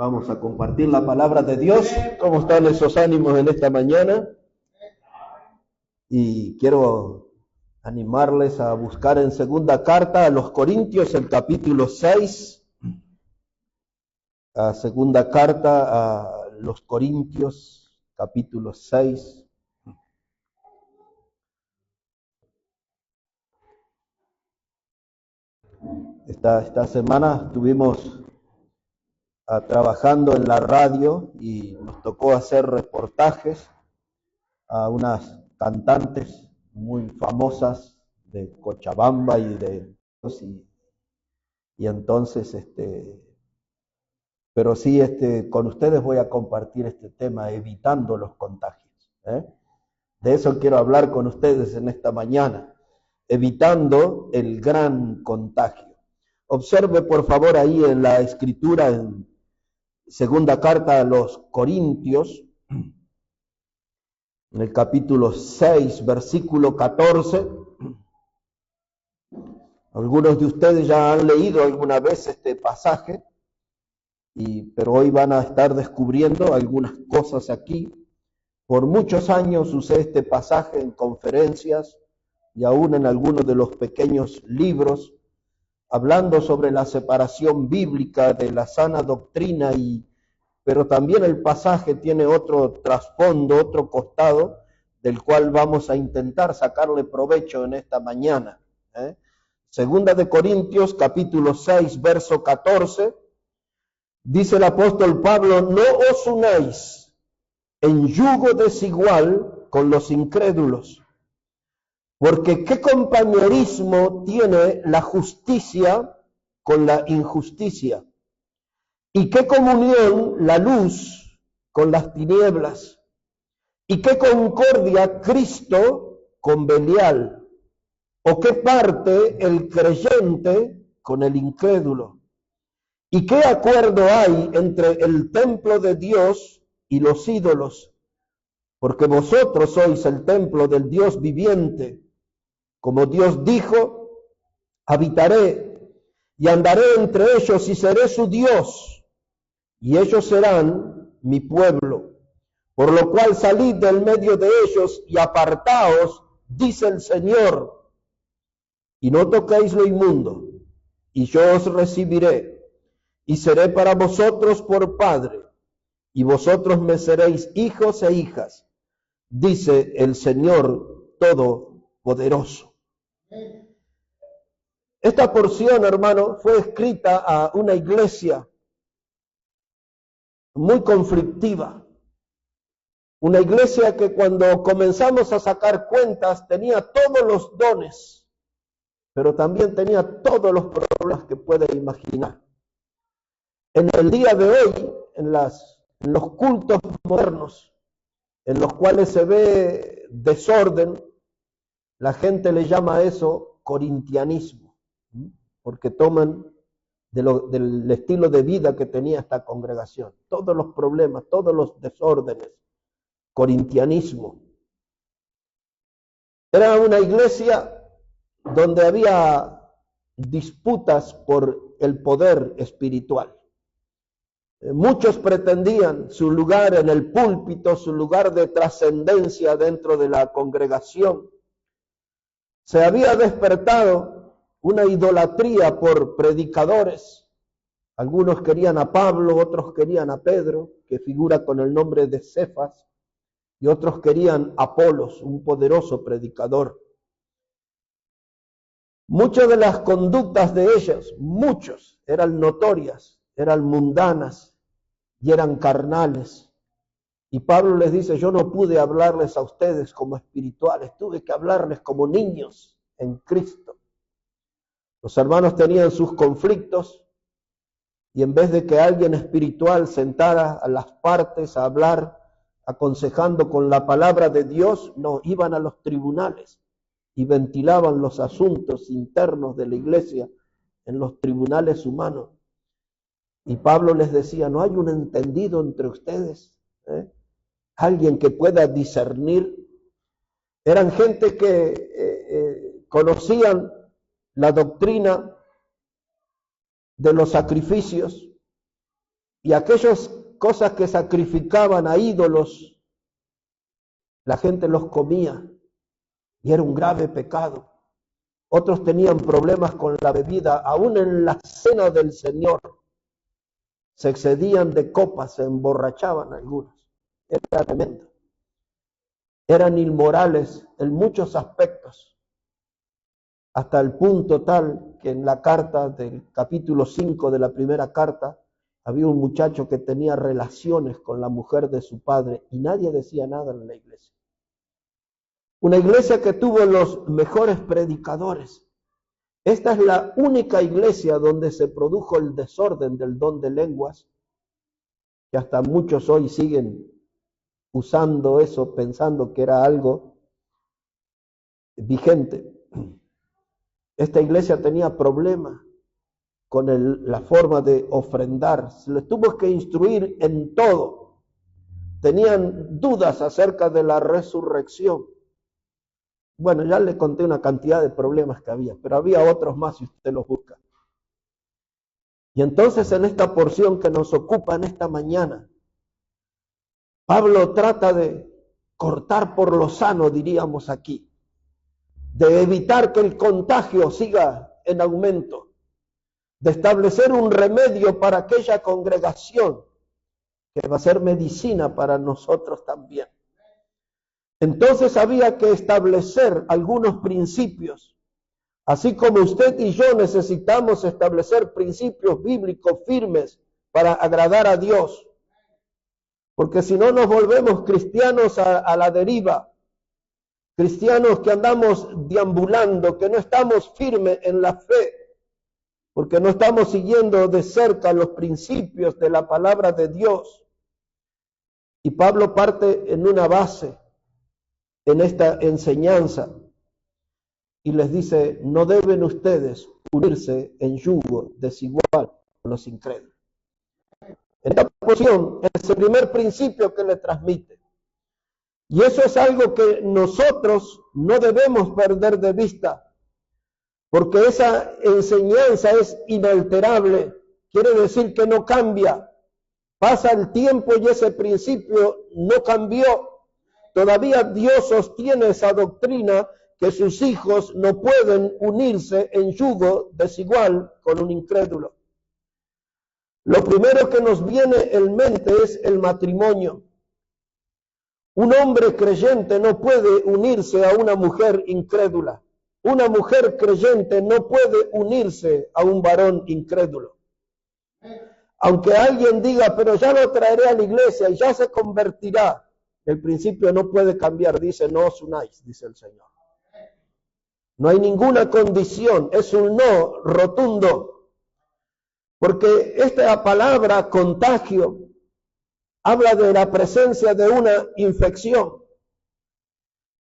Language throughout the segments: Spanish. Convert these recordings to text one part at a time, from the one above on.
Vamos a compartir la palabra de Dios. ¿Cómo están esos ánimos en esta mañana? Y quiero animarles a buscar en segunda carta a los Corintios, el capítulo 6. A segunda carta a los Corintios, capítulo 6. Esta semana estuvimos trabajando en la radio y nos tocó hacer reportajes a unas cantantes muy famosas de Cochabamba y entonces pero sí con ustedes voy a compartir este tema, evitando los contagios, De eso quiero hablar con ustedes en esta mañana, evitando el gran contagio. Observe por favor ahí en la escritura, en segunda carta a los Corintios, en el capítulo 6, versículo 14. Algunos de ustedes ya han leído alguna vez este pasaje, pero hoy van a estar descubriendo algunas cosas aquí. Por muchos años usé este pasaje en conferencias y aún en algunos de los pequeños libros, hablando sobre la separación bíblica de la sana doctrina, pero también el pasaje tiene otro trasfondo, otro costado, del cual vamos a intentar sacarle provecho en esta mañana. Segunda de Corintios, capítulo 6, verso 14, dice el apóstol Pablo: no os unáis en yugo desigual con los incrédulos, porque ¿qué compañerismo tiene la justicia con la injusticia? ¿Y qué comunión la luz con las tinieblas? ¿Y qué concordia Cristo con Belial? ¿O qué parte el creyente con el incrédulo? ¿Y qué acuerdo hay entre el templo de Dios y los ídolos? Porque vosotros sois el templo del Dios viviente. Como Dios dijo: habitaré y andaré entre ellos y seré su Dios, y ellos serán mi pueblo. Por lo cual salid del medio de ellos y apartaos, dice el Señor, y no toquéis lo inmundo, y yo os recibiré, y seré para vosotros por Padre, y vosotros me seréis hijos e hijas, dice el Señor Todopoderoso. Esta porción, hermano, fue escrita a una iglesia muy conflictiva. Una iglesia que cuando comenzamos a sacar cuentas tenía todos los dones, pero también tenía todos los problemas que puede imaginar. En el día de hoy, en los cultos modernos, en los cuales se ve desorden, la gente le llama a eso corintianismo, porque toman del estilo de vida que tenía esta congregación. Todos los problemas, todos los desórdenes, corintianismo. Era una iglesia donde había disputas por el poder espiritual. Muchos pretendían su lugar en el púlpito, su lugar de trascendencia dentro de la congregación. Se había despertado una idolatría por predicadores. Algunos querían a Pablo, otros querían a Pedro, que figura con el nombre de Cefas, y otros querían a Apolos, un poderoso predicador. Muchas de las conductas de ellos, muchos, eran notorias, eran mundanas y eran carnales. Y Pablo les dice: yo no pude hablarles a ustedes como espirituales, tuve que hablarles como niños en Cristo. Los hermanos tenían sus conflictos y en vez de que alguien espiritual sentara a las partes a hablar, aconsejando con la palabra de Dios, no, iban a los tribunales y ventilaban los asuntos internos de la iglesia en los tribunales humanos. Y Pablo les decía: ¿no hay un entendido entre ustedes? Alguien que pueda discernir. Eran gente que conocían la doctrina de los sacrificios, Y aquellas cosas que sacrificaban a ídolos, la gente los comía y era un grave pecado. Otros tenían problemas con la bebida, aún en la cena del Señor. Se excedían de copas, se emborrachaban algunos. Era tremendo. Eran inmorales en muchos aspectos, hasta el punto tal que en la carta del capítulo 5 de la primera carta, había un muchacho que tenía relaciones con la mujer de su padre y nadie decía nada en la iglesia. Una iglesia que tuvo los mejores predicadores. Esta es la única iglesia donde se produjo el desorden del don de lenguas, que hasta muchos hoy siguen usando eso, pensando que era algo vigente. Esta iglesia tenía problemas con la forma de ofrendar. Se les tuvo que instruir en todo. Tenían dudas acerca de la resurrección. Bueno, ya le conté una cantidad de problemas que había, pero había otros más si usted los busca. Y entonces en esta porción que nos ocupa en esta mañana, Pablo trata de cortar por lo sano, diríamos aquí, de evitar que el contagio siga en aumento, de establecer un remedio para aquella congregación que va a ser medicina para nosotros también. Entonces había que establecer algunos principios, así como usted y yo necesitamos establecer principios bíblicos firmes para agradar a Dios, porque si no nos volvemos cristianos a la deriva, cristianos que andamos deambulando, que no estamos firmes en la fe, porque no estamos siguiendo de cerca los principios de la palabra de Dios. Y Pablo parte en una base, en esta enseñanza, y les dice, no deben ustedes unirse en yugo desigual con los incrédulos. En esta porción es el primer principio que le transmite. Y eso es algo que nosotros no debemos perder de vista, porque esa enseñanza es inalterable, quiere decir que no cambia. Pasa el tiempo y ese principio no cambió. Todavía Dios sostiene esa doctrina que sus hijos no pueden unirse en yugo desigual con un incrédulo. Lo primero que nos viene en mente es el matrimonio. Un hombre creyente no puede unirse a una mujer incrédula. Una mujer creyente no puede unirse a un varón incrédulo. Aunque alguien diga, pero ya lo traeré a la iglesia y ya se convertirá, el principio no puede cambiar, dice, no os unáis, dice el Señor. No hay ninguna condición, es un no rotundo. Porque esta palabra contagio habla de la presencia de una infección.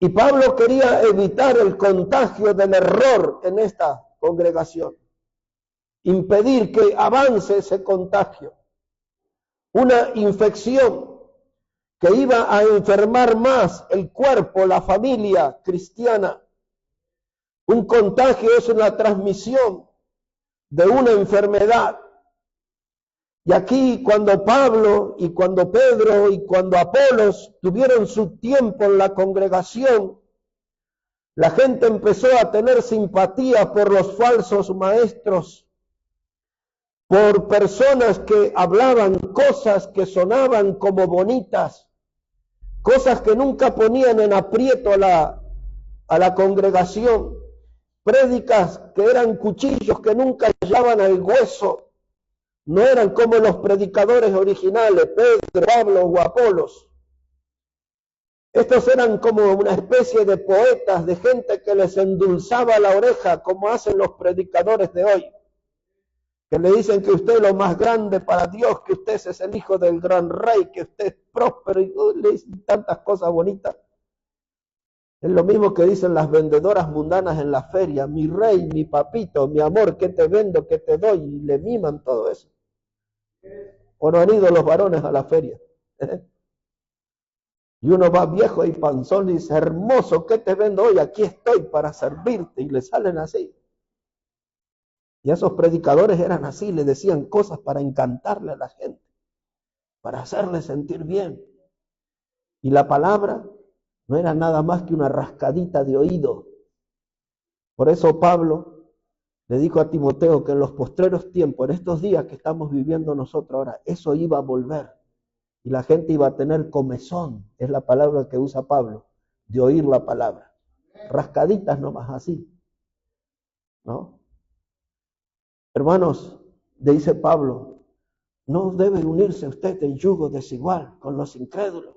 Y Pablo quería evitar el contagio del error en esta congregación. Impedir que avance ese contagio. Una infección que iba a enfermar más el cuerpo, la familia cristiana. Un contagio es una transmisión de una enfermedad. Y aquí cuando Pablo y cuando Pedro y cuando Apolos tuvieron su tiempo en la congregación, la gente empezó a tener simpatía por los falsos maestros, por personas que hablaban cosas que sonaban como bonitas, cosas que nunca ponían en aprieto a la congregación, prédicas que eran cuchillos que nunca llegaban al hueso. No eran como los predicadores originales, Pedro, Pablo o Apolos. Estos eran como una especie de poetas, de gente que les endulzaba la oreja, como hacen los predicadores de hoy. Que le dicen que usted es lo más grande para Dios, que usted es el hijo del gran rey, que usted es próspero, y le dicen tantas cosas bonitas. Es lo mismo que dicen las vendedoras mundanas en la feria, mi rey, mi papito, mi amor, ¿qué te vendo, qué te doy? Y le miman todo eso. ¿O no han ido los varones a la feria? Y uno va viejo y panzón y dice, hermoso, ¿qué te vendo hoy? Aquí estoy para servirte. Y le salen así. Y esos predicadores eran así, le decían cosas para encantarle a la gente. para hacerle sentir bien. Y la palabra no era nada más que una rascadita de oído. Por eso Pablo le dijo a Timoteo que en los postreros tiempos, en estos días que estamos viviendo nosotros ahora, eso iba a volver. Y la gente iba a tener comezón, es la palabra que usa Pablo, de oír la palabra. Rascaditas nomás así, ¿no? Hermanos, dice Pablo, no debe unirse usted en yugo desigual con los incrédulos.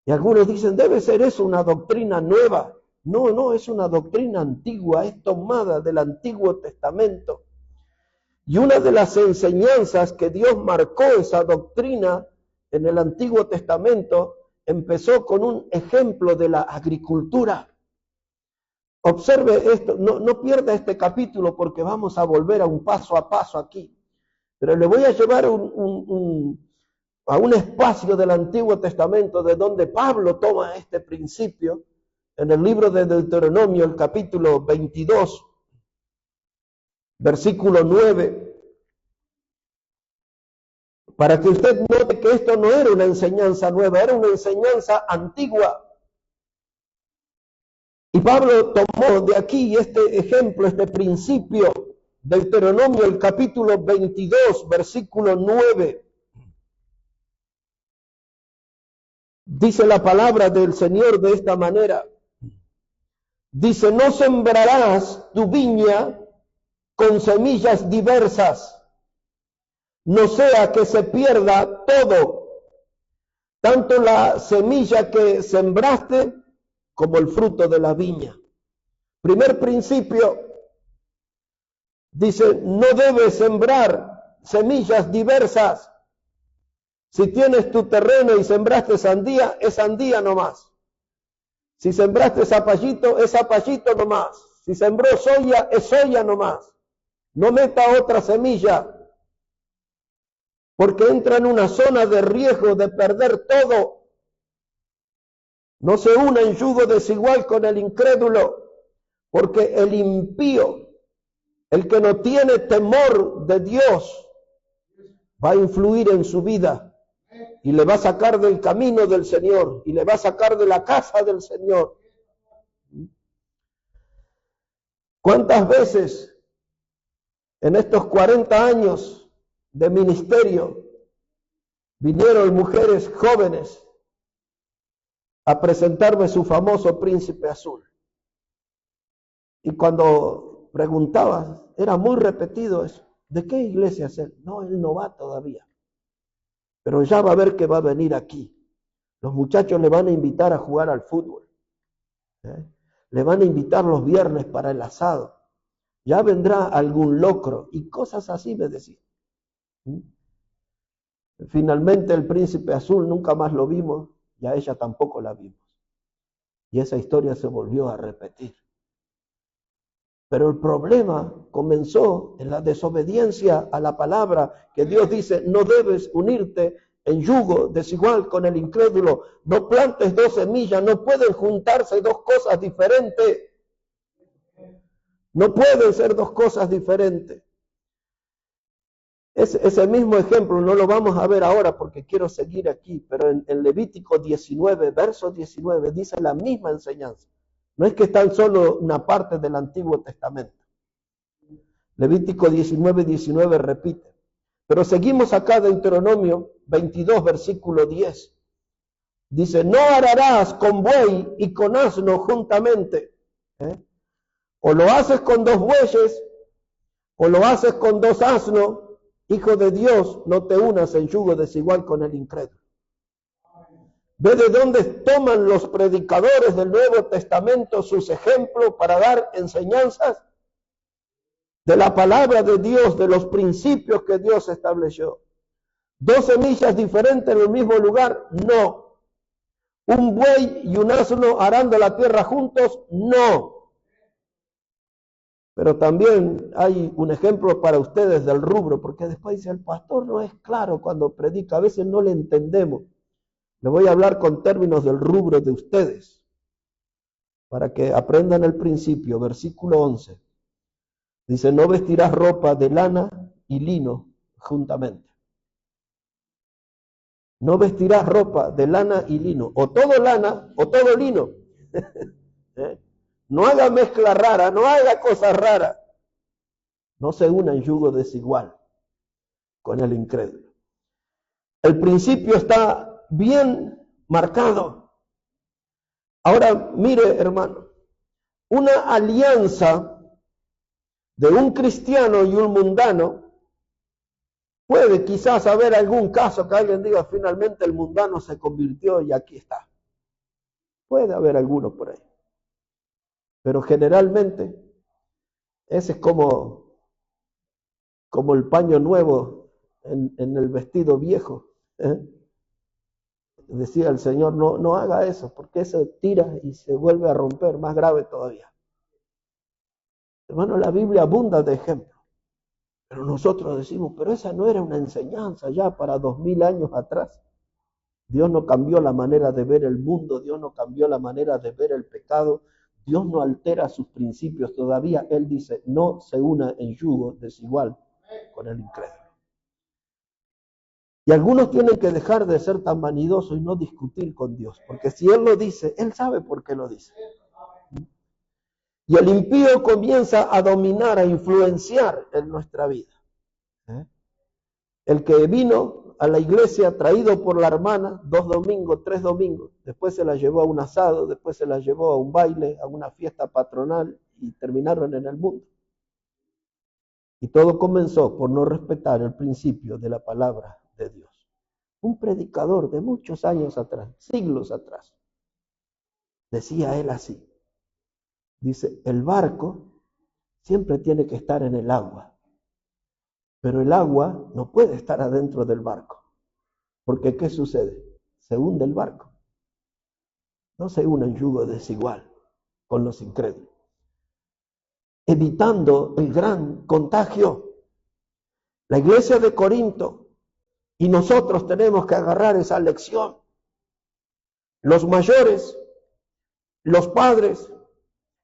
Y algunos dicen, debe ser eso una doctrina nueva. No, no, es una doctrina antigua, es tomada del Antiguo Testamento. Y una de las enseñanzas que Dios marcó esa doctrina en el Antiguo Testamento empezó con un ejemplo de la agricultura. Observe esto, no pierda este capítulo porque vamos a volver a un paso aquí. Pero le voy a llevar a un espacio del Antiguo Testamento de donde Pablo toma este principio en el libro de Deuteronomio, el capítulo 22, versículo 9, para que usted note que esto no era una enseñanza nueva, era una enseñanza antigua. Y Pablo tomó de aquí este ejemplo, este principio, Deuteronomio, el capítulo 22, versículo 9. Dice la palabra del Señor de esta manera. Dice, no sembrarás tu viña con semillas diversas, no sea que se pierda todo, tanto la semilla que sembraste como el fruto de la viña. Primer principio, dice, no debes sembrar semillas diversas. Si tienes tu terreno y sembraste sandía, es sandía nomás. Si sembraste zapallito, es zapallito nomás. Si sembró soya, es soya nomás. No meta otra semilla, porque entra en una zona de riesgo de perder todo. No se una en yugo desigual con el incrédulo, porque el impío, el que no tiene temor de Dios, va a influir en su vida y le va a sacar del camino del Señor y le va a sacar de la casa del Señor. ¿Cuántas veces en estos 40 años de ministerio vinieron mujeres jóvenes a presentarme su famoso príncipe azul? Y cuando preguntaba, era muy repetido eso. ¿De qué iglesia es él? No, él no va todavía. Pero ya va a ver que va a venir aquí. Los muchachos le van a invitar a jugar al fútbol. Le van a invitar los viernes para el asado. Ya vendrá algún locro y cosas así me decían. Finalmente el príncipe azul nunca más lo vimos y a ella tampoco la vimos. Y esa historia se volvió a repetir. Pero el problema comenzó en la desobediencia a la palabra, que Dios dice, no debes unirte en yugo desigual con el incrédulo, no plantes dos semillas, no pueden juntarse dos cosas diferentes. No pueden ser dos cosas diferentes. Ese mismo ejemplo no lo vamos a ver ahora porque quiero seguir aquí, pero en Levítico 19, verso 19, dice la misma enseñanza. No es que está en solo una parte del Antiguo Testamento. Levítico 19, 19 repite. Pero seguimos acá de Deuteronomio 22, versículo 10. Dice, no ararás con buey y con asno juntamente. O lo haces con dos bueyes, o lo haces con dos asnos. Hijo de Dios, no te unas en yugo desigual con el incrédulo. Ve de dónde toman los predicadores del Nuevo Testamento sus ejemplos para dar enseñanzas de la palabra de Dios, de los principios que Dios estableció. ¿Dos semillas diferentes en el mismo lugar? No. ¿Un buey y un asno arando la tierra juntos? No. Pero también hay un ejemplo para ustedes del rubro, porque después dice, el pastor no es claro cuando predica, a veces no le entendemos. Le voy a hablar con términos del rubro de ustedes, para que aprendan el principio. Versículo 11. Dice, no vestirás ropa de lana y lino juntamente. No vestirás ropa de lana y lino, o todo lana o todo lino. ¿Eh? No haga mezcla rara, no haga cosas raras. No se una en yugo desigual con el incrédulo. El principio está bien marcado. Ahora mire, hermano, una alianza de un cristiano y un mundano, puede quizás haber algún caso que alguien diga finalmente el mundano se convirtió y aquí está. Puede haber alguno por ahí. Pero generalmente ese es como el paño nuevo en el vestido viejo. Decía el Señor, no haga eso, porque eso tira y se vuelve a romper, más grave todavía. Hermano, la Biblia abunda de ejemplos. Pero nosotros decimos, pero esa no era una enseñanza ya para 2000 años atrás. Dios no cambió la manera de ver el mundo, Dios no cambió la manera de ver el pecado, Dios no altera sus principios. Todavía Él dice, no se una en yugo desigual con el incrédulo. Y algunos tienen que dejar de ser tan vanidosos y no discutir con Dios, porque si Él lo dice, Él sabe por qué lo dice. Y el impío comienza a dominar, a influenciar en nuestra vida. El que vino a la iglesia traído por la hermana, 2 domingos, 3 domingos, después se la llevó a un asado, después se la llevó a un baile, a una fiesta patronal y terminaron en el mundo. Y todo comenzó por no respetar el principio de la palabra de Dios. Un predicador de muchos años atrás, siglos atrás, decía él así. Dice, el barco siempre tiene que estar en el agua, pero el agua no puede estar adentro del barco, porque ¿qué sucede? Se hunde el barco. No se une en yugo desigual con los incrédulos, evitando el gran contagio. La iglesia de Corinto, y nosotros tenemos que agarrar esa lección. Los mayores, los padres,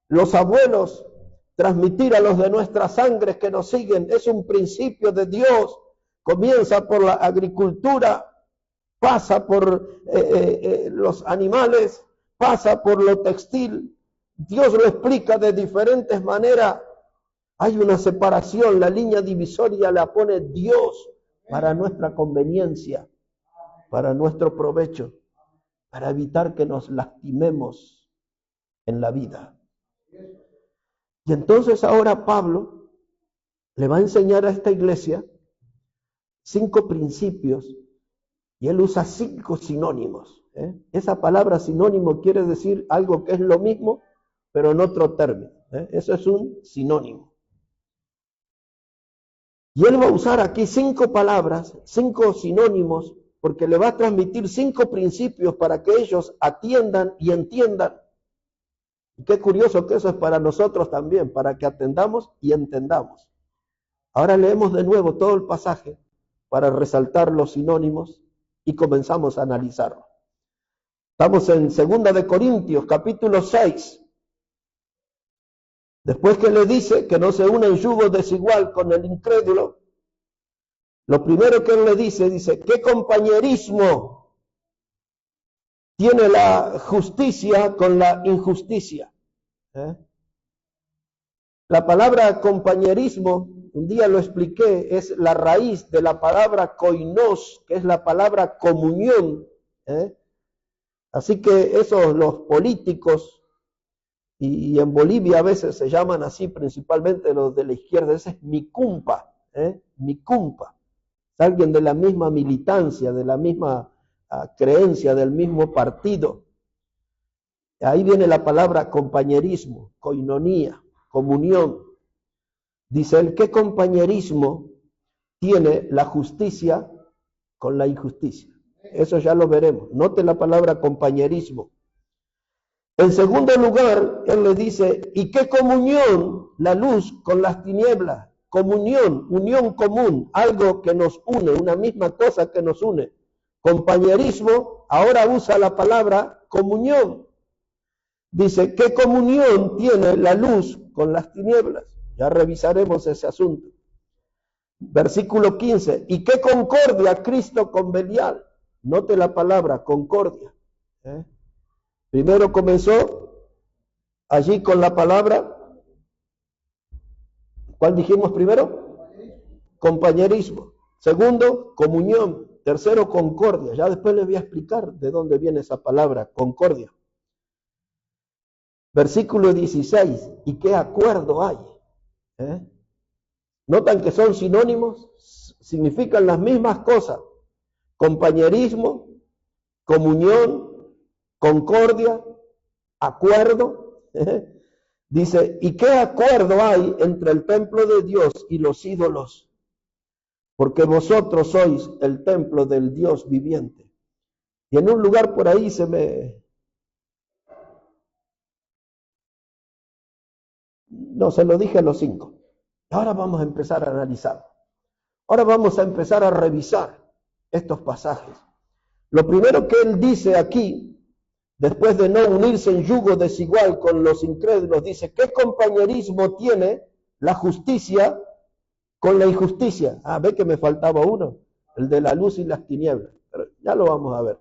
los abuelos, transmitir a los de nuestra sangre que nos siguen, es un principio de Dios. Comienza por la agricultura, pasa por los animales, pasa por lo textil. Dios lo explica de diferentes maneras. Hay una separación, la línea divisoria la pone Dios para nuestra conveniencia, para nuestro provecho, para evitar que nos lastimemos en la vida. Y entonces ahora Pablo le va a enseñar a esta iglesia 5 principios y él usa 5 sinónimos. Esa palabra sinónimo quiere decir algo que es lo mismo, pero en otro término. Eso es un sinónimo. Y él va a usar aquí 5 palabras, 5 sinónimos, porque le va a transmitir 5 principios para que ellos atiendan y entiendan. Y qué curioso que eso es para nosotros también, para que atendamos y entendamos. Ahora leemos de nuevo todo el pasaje para resaltar los sinónimos y comenzamos a analizarlo. Estamos en 2 de Corintios, capítulo 6. Después que le dice que no se una en yugo desigual con el incrédulo, lo primero que él le dice, ¿qué compañerismo tiene la justicia con la injusticia? La palabra compañerismo, un día lo expliqué, es la raíz de la palabra koinos, que es la palabra comunión. Así que esos, los políticos, y en Bolivia a veces se llaman así, principalmente los de la izquierda, ese es mi cumpa, mi cumpa. Es alguien de la misma militancia, de la misma creencia, del mismo partido. Ahí viene la palabra compañerismo, koinonía, comunión. Dice él, ¿qué compañerismo tiene la justicia con la injusticia? Eso ya lo veremos. Note la palabra compañerismo. En segundo lugar, él le dice, ¿y qué comunión la luz con las tinieblas? Comunión, unión común, algo que nos une, una misma cosa que nos une. Compañerismo, ahora usa la palabra comunión. Dice, ¿qué comunión tiene la luz con las tinieblas? Ya revisaremos ese asunto. Versículo 15, ¿y qué concordia Cristo con Belial? Note la palabra, concordia. Primero comenzó allí con la palabra, ¿cuál dijimos primero? Compañerismo. Segundo, comunión. Tercero, concordia. Ya después les voy a explicar de dónde viene esa palabra, concordia. Versículo 16. ¿Y qué acuerdo hay? ¿Notan que son sinónimos? Significan las mismas cosas. Compañerismo, comunión, concordia, acuerdo. Dice, ¿y qué acuerdo hay entre el templo de Dios y los ídolos? Porque vosotros sois el templo del Dios viviente. Y en un lugar por ahí no, se lo dije a los 5. Ahora vamos a empezar a analizar. Ahora vamos a empezar a revisar estos pasajes. Lo primero que él dice aquí, después de no unirse en yugo desigual con los incrédulos, dice, ¿qué compañerismo tiene la justicia con la injusticia? Ve que me faltaba uno, el de la luz y las tinieblas, pero ya lo vamos a ver.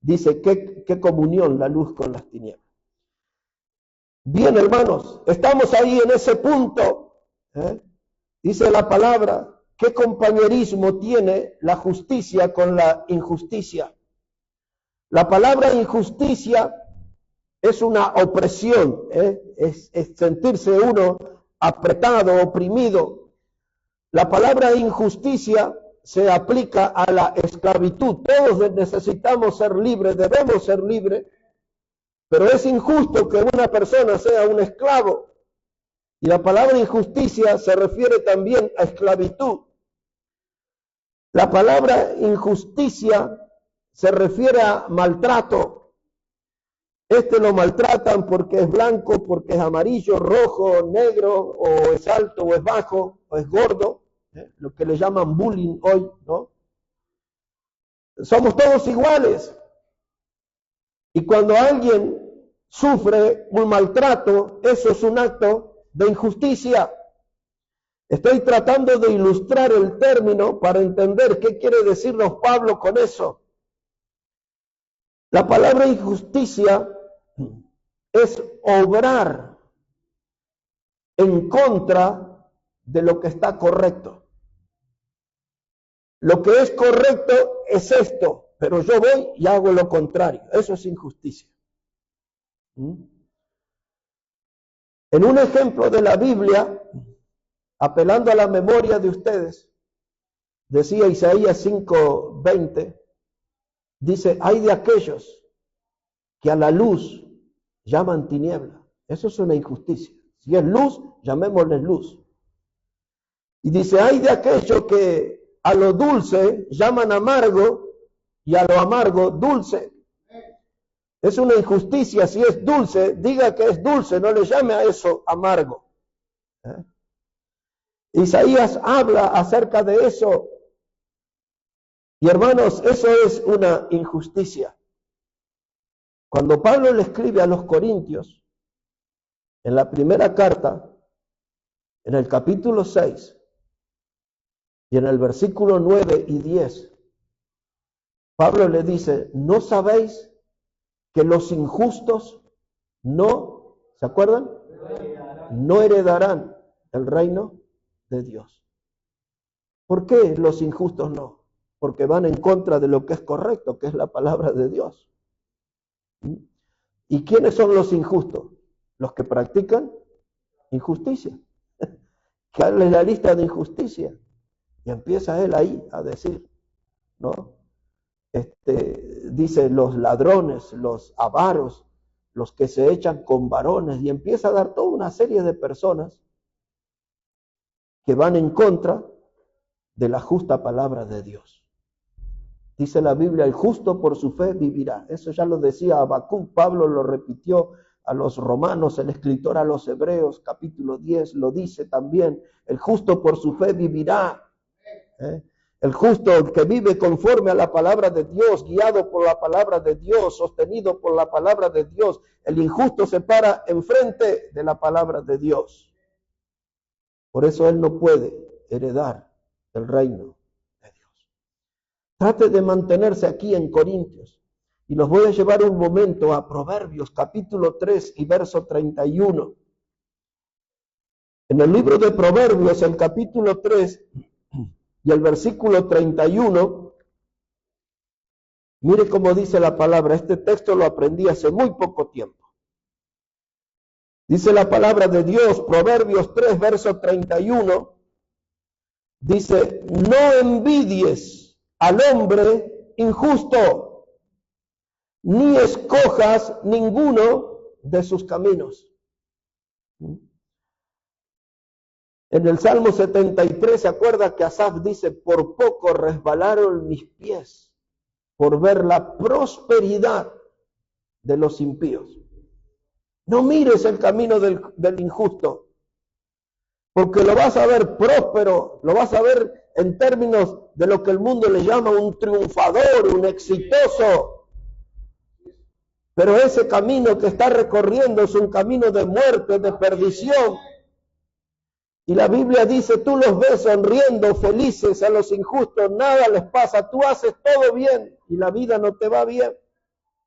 Dice, ¿qué comunión la luz con las tinieblas? Bien, hermanos, estamos ahí en ese punto. Dice la palabra, ¿qué compañerismo tiene la justicia con la injusticia? La palabra injusticia es una opresión, es sentirse uno apretado, oprimido. La palabra injusticia se aplica a la esclavitud. Todos necesitamos ser libres, debemos ser libres, pero es injusto que una persona sea un esclavo. Y la palabra injusticia se refiere también a esclavitud. La palabra injusticia se refiere a maltrato. Lo maltratan porque es blanco, porque es amarillo, rojo, negro, o es alto, o es bajo, o es gordo, lo que le llaman bullying hoy, ¿no? Somos todos iguales. Y cuando alguien sufre un maltrato, eso es un acto de injusticia. Estoy tratando de ilustrar el término para entender qué quiere decirnos Pablo con eso. La palabra injusticia es obrar en contra de lo que está correcto. Lo que es correcto es esto, pero yo voy y hago lo contrario. Eso es injusticia. En un ejemplo de la Biblia, apelando a la memoria de ustedes, decía Isaías 5:20, dice, hay de aquellos que a la luz llaman tiniebla. Eso es una injusticia. Si es luz, llamémosle luz. Y dice, hay de aquellos que a lo dulce llaman amargo y a lo amargo dulce. Es una injusticia. Si es dulce, diga que es dulce, no le llame a eso amargo. Isaías habla acerca de eso. Y hermanos, eso es una injusticia. Cuando Pablo le escribe a los Corintios, en la primera carta, en el capítulo 6, y en el versículo 9 y 10, Pablo le dice, ¿no sabéis que los injustos no, ¿se acuerdan? No heredarán el reino de Dios. ¿Por qué los injustos no? Porque van en contra de lo que es correcto, que es la palabra de Dios. ¿Y quiénes son los injustos? Los que practican injusticia. Que hable la lista de injusticia. Y empieza él ahí a decir, ¿no? Dice los ladrones, los avaros, los que se echan con varones, y empieza a dar toda una serie de personas que van en contra de la justa palabra de Dios. Dice la Biblia, el justo por su fe vivirá. Eso ya lo decía Habacuc, Pablo lo repitió a los romanos, el escritor a los hebreos, capítulo 10, lo dice también, el justo por su fe vivirá. El justo que vive conforme a la palabra de Dios, guiado por la palabra de Dios, sostenido por la palabra de Dios. El injusto se para enfrente de la palabra de Dios. Por eso él no puede heredar el reino de Dios. Trate de mantenerse aquí en Corintios. Y los voy a llevar un momento a Proverbios, capítulo 3 y verso 31. En el libro de Proverbios, el capítulo 3 y el versículo 31, mire cómo dice la palabra. Este texto lo aprendí hace muy poco tiempo. Dice la palabra de Dios, Proverbios 3, verso 31, dice, no envidies al hombre injusto, ni escojas ninguno de sus caminos. En el Salmo 73 se acuerda que Asaf dice, por poco resbalaron mis pies por ver la prosperidad de los impíos. No mires el camino del injusto, porque lo vas a ver próspero, lo vas a ver en términos de lo que el mundo le llama un triunfador, un exitoso. Pero ese camino que está recorriendo es un camino de muerte, de perdición. Y la Biblia dice, tú los ves sonriendo, felices a los injustos, nada les pasa, tú haces todo bien y la vida no te va bien.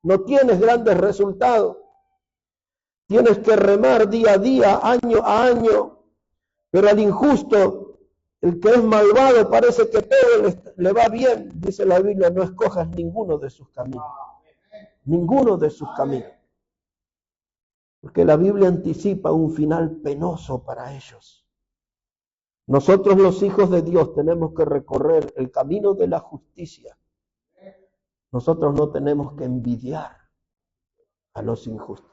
No tienes grandes resultados. Tienes que remar día a día, año a año. Pero al injusto, el que es malvado, parece que todo le va bien. Dice la Biblia, no escojas ninguno de sus caminos. Ninguno de sus caminos. Porque la Biblia anticipa un final penoso para ellos. Nosotros los hijos de Dios tenemos que recorrer el camino de la justicia. Nosotros no tenemos que envidiar a los injustos.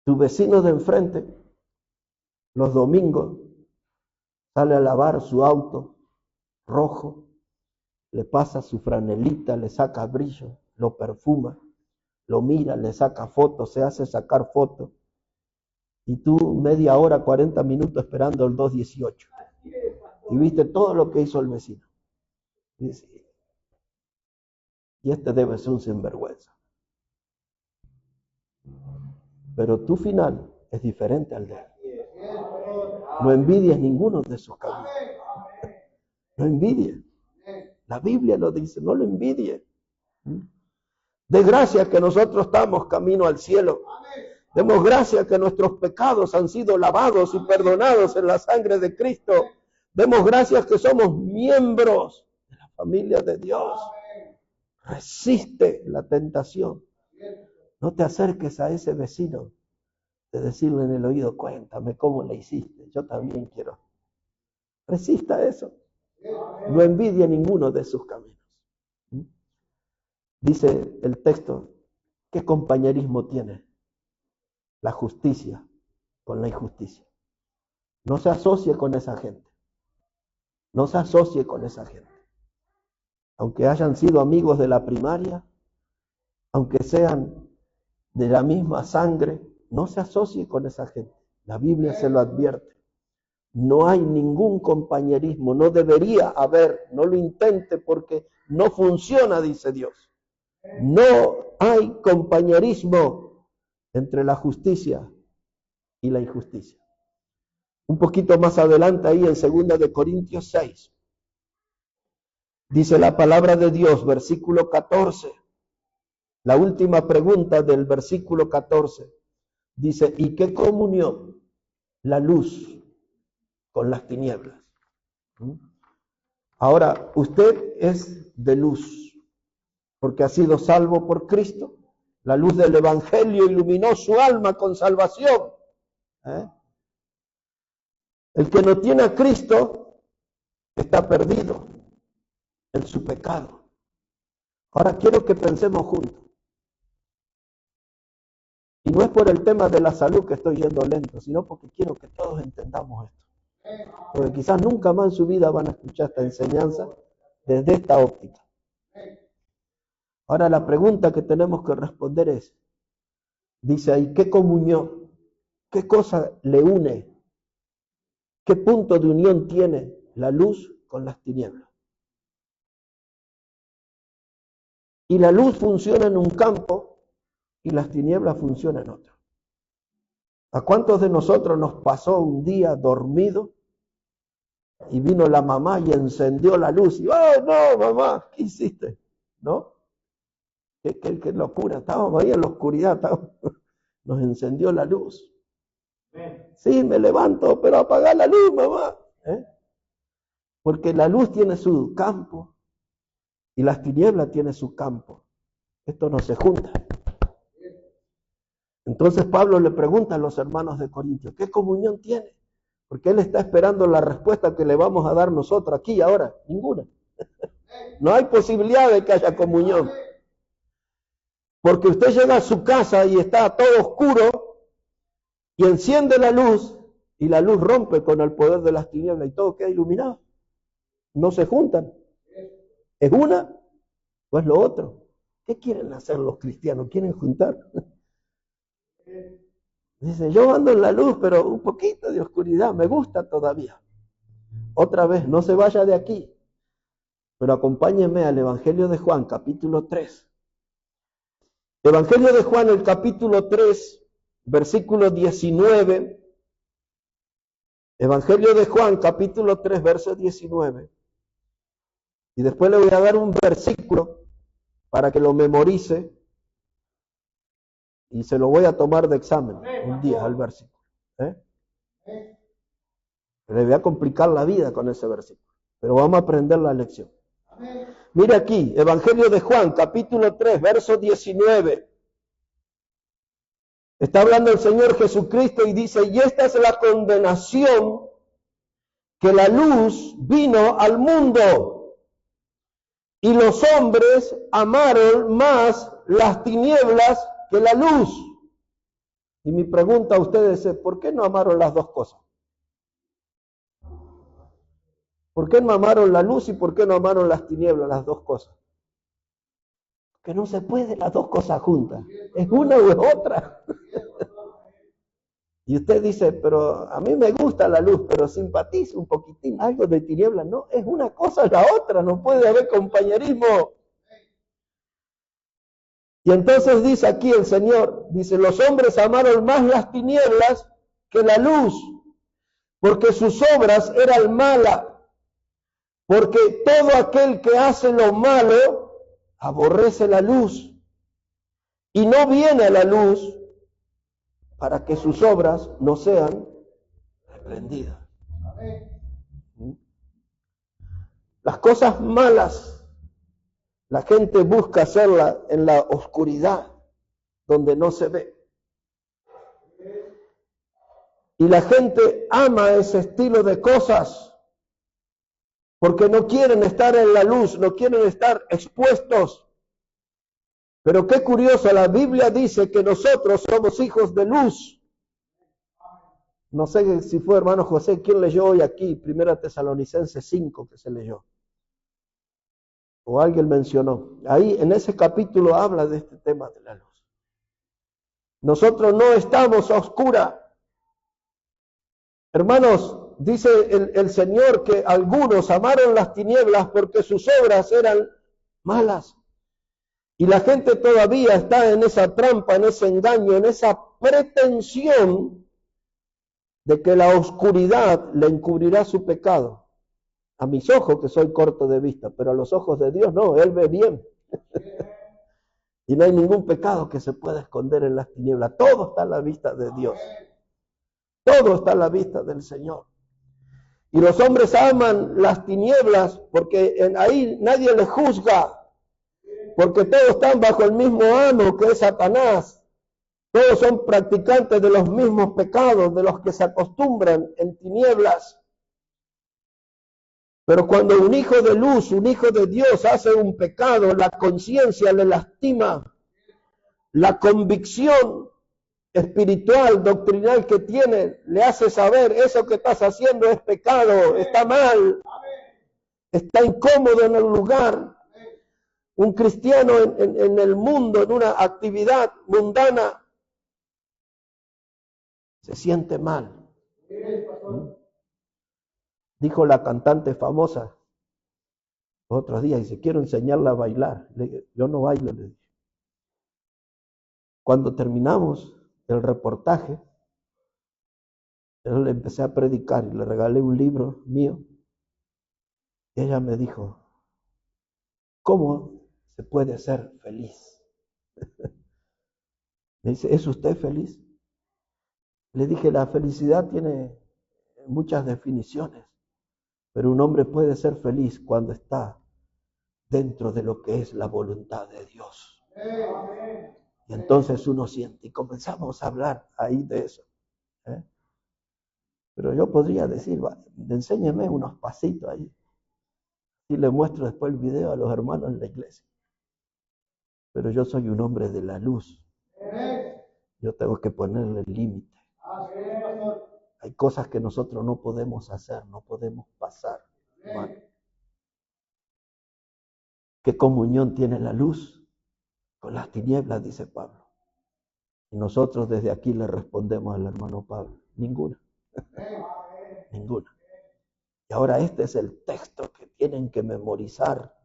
Tu vecino de enfrente, los domingos, sale a lavar su auto rojo, le pasa su franelita, le saca brillo, lo perfuma, lo mira, le saca fotos, se hace sacar fotos. Y tú media hora, 40 minutos esperando el 218. Y viste todo lo que hizo el vecino. Y este debe ser un sinvergüenza. Pero tu final es diferente al de él. No envidies ninguno de sus caminos. No envidies. La Biblia lo dice, no lo envidies. De gracias que nosotros estamos camino al cielo. Demos gracias que nuestros pecados han sido lavados y perdonados en la sangre de Cristo. Demos gracias que somos miembros de la familia de Dios. Resiste la tentación. No te acerques a ese vecino de decirle en el oído, cuéntame cómo le hiciste, yo también quiero. Resista eso. No envidie ninguno de sus caminos. Dice el texto, ¿qué compañerismo tiene la justicia con la injusticia? No se asocie con esa gente. No se asocie con esa gente. Aunque hayan sido amigos de la primaria, aunque sean de la misma sangre, no se asocie con esa gente. La Biblia se lo advierte. No hay ningún compañerismo, no debería haber, no lo intente porque no funciona, dice Dios. No hay compañerismo entre la justicia y la injusticia. Un poquito más adelante ahí en 2 de Corintios 6, dice la palabra de Dios, versículo 14, la última pregunta del versículo 14, dice, ¿y qué comunión la luz con las tinieblas? Ahora, usted es de luz, porque ha sido salvo por Cristo. La luz del Evangelio iluminó su alma con salvación. El que no tiene a Cristo está perdido en su pecado. Ahora quiero que pensemos juntos. Y no es por el tema de la salud que estoy yendo lento, sino porque quiero que todos entendamos esto. Porque quizás nunca más en su vida van a escuchar esta enseñanza desde esta óptica. Ahora la pregunta que tenemos que responder es, dice ahí, ¿qué comunión? ¿Qué cosa le une? ¿Qué punto de unión tiene la luz con las tinieblas? Y la luz funciona en un campo y las tinieblas funcionan en otro. ¿A cuántos de nosotros nos pasó un día dormido Y vino la mamá y encendió la luz. Y, ¡oh, no, mamá! ¿Qué hiciste? ¿No? Qué locura. Estábamos ahí en la oscuridad. Nos encendió la luz. Sí, me levanto, pero apaga la luz, mamá. Porque la luz tiene su campo y las tinieblas tienen su campo. Esto no se junta. Entonces Pablo le pregunta a los hermanos de Corintios, ¿qué comunión tiene? Porque él está esperando la respuesta que le vamos a dar nosotros aquí y ahora. Ninguna. No hay posibilidad de que haya comunión. Porque usted llega a su casa y está todo oscuro y enciende la luz y la luz rompe con el poder de las tinieblas y todo queda iluminado. No se juntan. ¿Es una o es lo otro? ¿Qué quieren hacer los cristianos? ¿Quieren juntar? Dice, yo ando en la luz, pero un poquito de oscuridad, me gusta todavía. Otra vez, no se vaya de aquí, pero acompáñeme al Evangelio de Juan, capítulo 3. Evangelio de Juan, el capítulo 3, versículo 19. Evangelio de Juan, capítulo 3, verso 19. Y después le voy a dar un versículo para que lo memorice y se lo voy a tomar de examen un día al versículo. Le voy a complicar la vida con ese versículo, pero vamos a aprender la lección. Mire aquí, Evangelio de Juan, capítulo 3, verso 19. Está hablando el Señor Jesucristo y dice, y esta es la condenación, que la luz vino al mundo, y los hombres amaron más las tinieblas que la luz. Y mi pregunta a ustedes es, ¿por qué no amaron las dos cosas? ¿Por qué no amaron la luz y por qué no amaron las tinieblas, las dos cosas? Que no se puede las dos cosas juntas. Es una u otra. Y usted dice, pero a mí me gusta la luz, pero simpatizo un poquitín, algo de tinieblas. No, es una cosa la otra, no puede haber compañerismo. Y entonces dice aquí el Señor, dice, los hombres amaron más las tinieblas que la luz, porque sus obras eran malas. Porque todo aquel que hace lo malo aborrece la luz y no viene a la luz para que sus obras no sean reprendidas. Las cosas malas, la gente busca hacerlas en la oscuridad, donde no se ve. Y la gente ama ese estilo de cosas porque no quieren estar en la luz, no quieren estar expuestos. Pero qué curioso, la Biblia dice que nosotros somos hijos de luz. No sé si fue hermano José, ¿quién leyó hoy aquí? 1 Tesalonicenses 5 que se leyó. O alguien mencionó. Ahí en ese capítulo habla de este tema de la luz. Nosotros no estamos a oscura. Hermanos, dice el Señor que algunos amaron las tinieblas porque sus obras eran malas. Y la gente todavía está en esa trampa, en ese engaño, en esa pretensión de que la oscuridad le encubrirá su pecado. A mis ojos, que soy corto de vista, pero a los ojos de Dios no, Él ve bien. Y no hay ningún pecado que se pueda esconder en las tinieblas. Todo está a la vista de Dios. Todo está a la vista del Señor. Y los hombres aman las tinieblas porque ahí nadie les juzga. Porque todos están bajo el mismo amo que es Satanás. Todos son practicantes de los mismos pecados, de los que se acostumbran en tinieblas. Pero cuando un hijo de luz, un hijo de Dios hace un pecado, la conciencia le lastima. La convicción espiritual, doctrinal que tiene, le hace saber eso que estás haciendo es pecado, está mal, está incómodo en el lugar. Un cristiano en el mundo, en una actividad mundana, se siente mal. Dijo la cantante famosa otros días, dice, quiero enseñarla a bailar. Le dije, yo no bailo, le dije. Cuando terminamos el reportaje, yo le empecé a predicar y le regalé un libro mío Y ella me dijo, ¿cómo se puede ser feliz? Me dice, ¿es usted feliz? Le dije, la felicidad tiene muchas definiciones, pero un hombre puede ser feliz cuando está dentro de lo que es la voluntad de Dios. Y entonces uno siente, y comenzamos a hablar ahí de eso. Pero yo podría decir, enséñeme unos pasitos ahí. Y le muestro después el video a los hermanos en la iglesia. Pero yo soy un hombre de la luz. Yo tengo que ponerle límite. Hay cosas que nosotros no podemos hacer, no podemos pasar, hermano. ¿Qué comunión tiene la luz con las tinieblas? Dice Pablo. Y nosotros desde aquí le respondemos al hermano Pablo, ninguna. Ninguna. Y ahora este es el texto que tienen que memorizar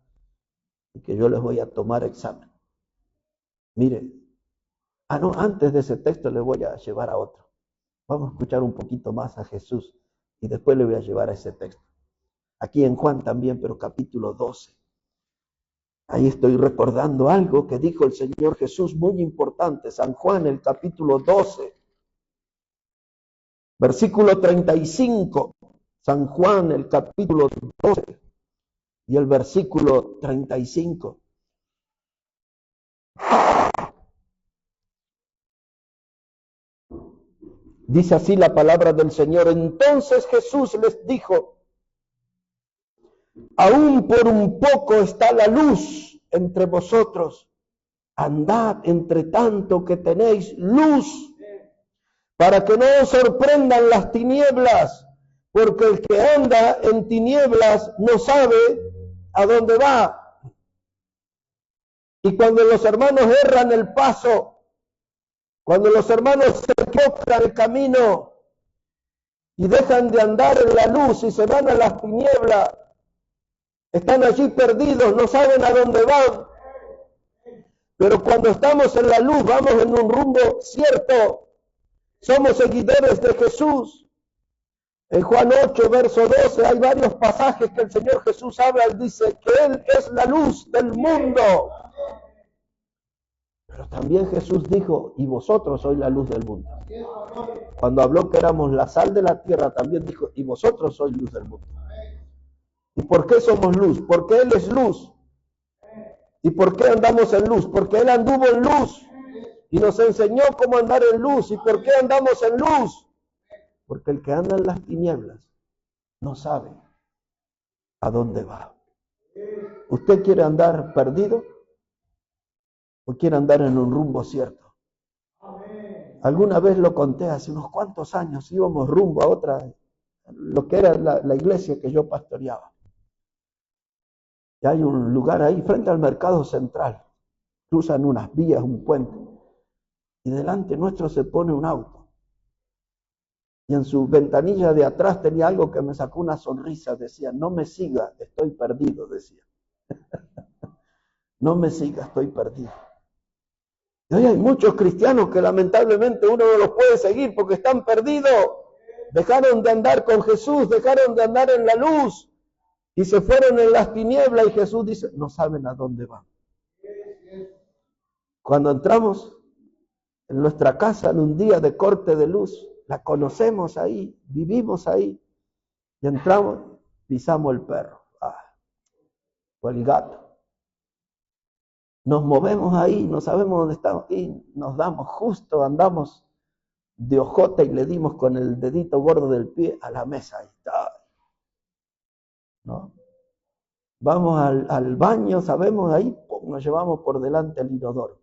y que yo les voy a tomar examen. Mire, antes de ese texto le voy a llevar a otro. Vamos a escuchar un poquito más a Jesús y después le voy a llevar a ese texto. Aquí en Juan también, pero capítulo 12. Ahí estoy recordando algo que dijo el Señor Jesús muy importante. San Juan, el capítulo 12, versículo 35. San Juan, el capítulo 12 y el versículo 35. Dice así la palabra del Señor. Entonces Jesús les dijo, aún por un poco está la luz entre vosotros. Andad entre tanto que tenéis luz, para que no os sorprendan las tinieblas, porque el que anda en tinieblas no sabe a dónde va. Y cuando los hermanos erran el paso, cuando los hermanos se equivocan el camino y dejan de andar en la luz y se van a las tinieblas, están allí perdidos, no saben a dónde van. Pero cuando estamos en la luz, vamos en un rumbo cierto. Somos seguidores de Jesús. En Juan 8, verso 12, hay varios pasajes que el Señor Jesús habla. Él dice que Él es la luz del mundo. Pero también Jesús dijo, y vosotros sois la luz del mundo. Cuando habló que éramos la sal de la tierra, también dijo, y vosotros sois luz del mundo. ¿Y por qué somos luz? Porque Él es luz. ¿Y por qué andamos en luz? Porque Él anduvo en luz y nos enseñó cómo andar en luz. ¿Y por qué andamos en luz? Porque el que anda en las tinieblas no sabe a dónde va. ¿Usted quiere andar perdido o quiere andar en un rumbo cierto? Alguna vez lo conté, hace unos cuantos años íbamos rumbo a otra, lo que era la iglesia que yo pastoreaba. Y hay un lugar ahí frente al mercado central. Cruzan unas vías, un puente. Y delante nuestro se pone un auto. Y en su ventanilla de atrás tenía algo que me sacó una sonrisa. Decía, no me siga, estoy perdido, decía. No me siga, estoy perdido. Y hoy hay muchos cristianos que lamentablemente uno no los puede seguir porque están perdidos. Dejaron de andar con Jesús, dejaron de andar en la luz. Y se fueron en las tinieblas y Jesús dice, no saben a dónde van. Cuando entramos en nuestra casa en un día de corte de luz, la conocemos ahí, vivimos ahí, y entramos, pisamos el perro, o el gato. Nos movemos ahí, no sabemos dónde estamos, y nos damos justo, andamos de ojota y le dimos con el dedito gordo del pie a la mesa. Ahí está. ¿No? Vamos al baño, sabemos, ahí nos llevamos por delante el inodoro,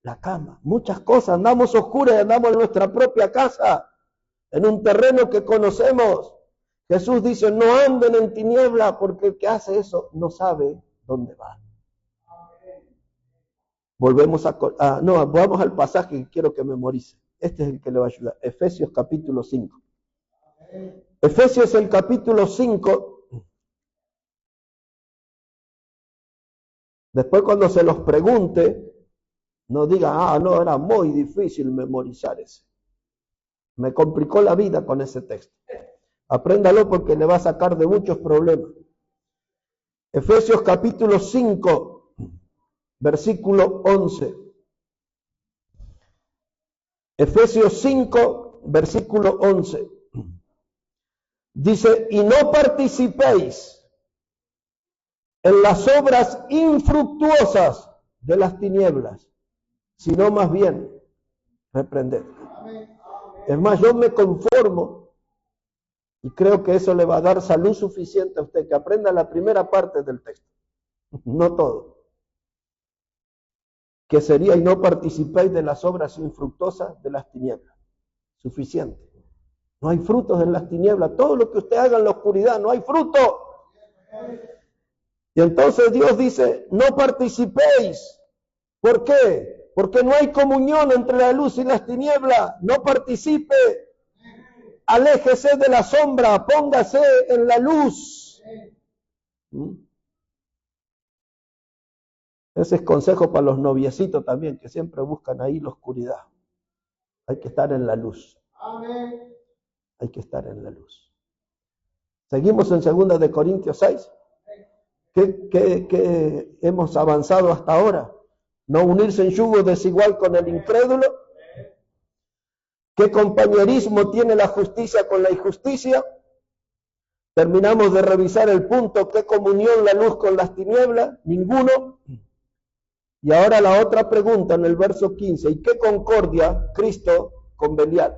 la cama, muchas cosas, andamos oscuras, andamos en nuestra propia casa, en un terreno que conocemos. Jesús dice, no anden en tiniebla, porque el que hace eso no sabe dónde va. Vamos al pasaje que quiero que memorice. Este es el que le va a ayudar. Efesios capítulo 5. Efesios el capítulo 5. Después cuando se los pregunte, no digan, no, era muy difícil memorizar ese. Me complicó la vida con ese texto. Apréndalo porque le va a sacar de muchos problemas. Efesios capítulo 5, versículo 11. Efesios 5, versículo 11. Dice, y no participéis en las obras infructuosas de las tinieblas, sino más bien reprended. Es más, yo me conformo y creo que eso le va a dar salud suficiente a usted, que aprenda la primera parte del texto, no todo. Que sería, y no participéis de las obras infructuosas de las tinieblas. Suficiente. No hay frutos en las tinieblas. Todo lo que usted haga en la oscuridad, no hay fruto. Y entonces Dios dice, no participéis. ¿Por qué? Porque no hay comunión entre la luz y las tinieblas. No participe. Aléjese de la sombra, póngase en la luz. Ese es consejo para los noviecitos también, que siempre buscan ahí la oscuridad. Hay que estar en la luz. Amén. Hay que estar en la luz. Seguimos en 2 de Corintios 6. ¿Qué hemos avanzado hasta ahora? No unirse en yugo desigual con el incrédulo. ¿Qué compañerismo tiene la justicia con la injusticia? Terminamos de revisar el punto, ¿qué comunión la luz con las tinieblas? Ninguno. Y ahora la otra pregunta en el verso 15, ¿y qué concordia Cristo con Belial?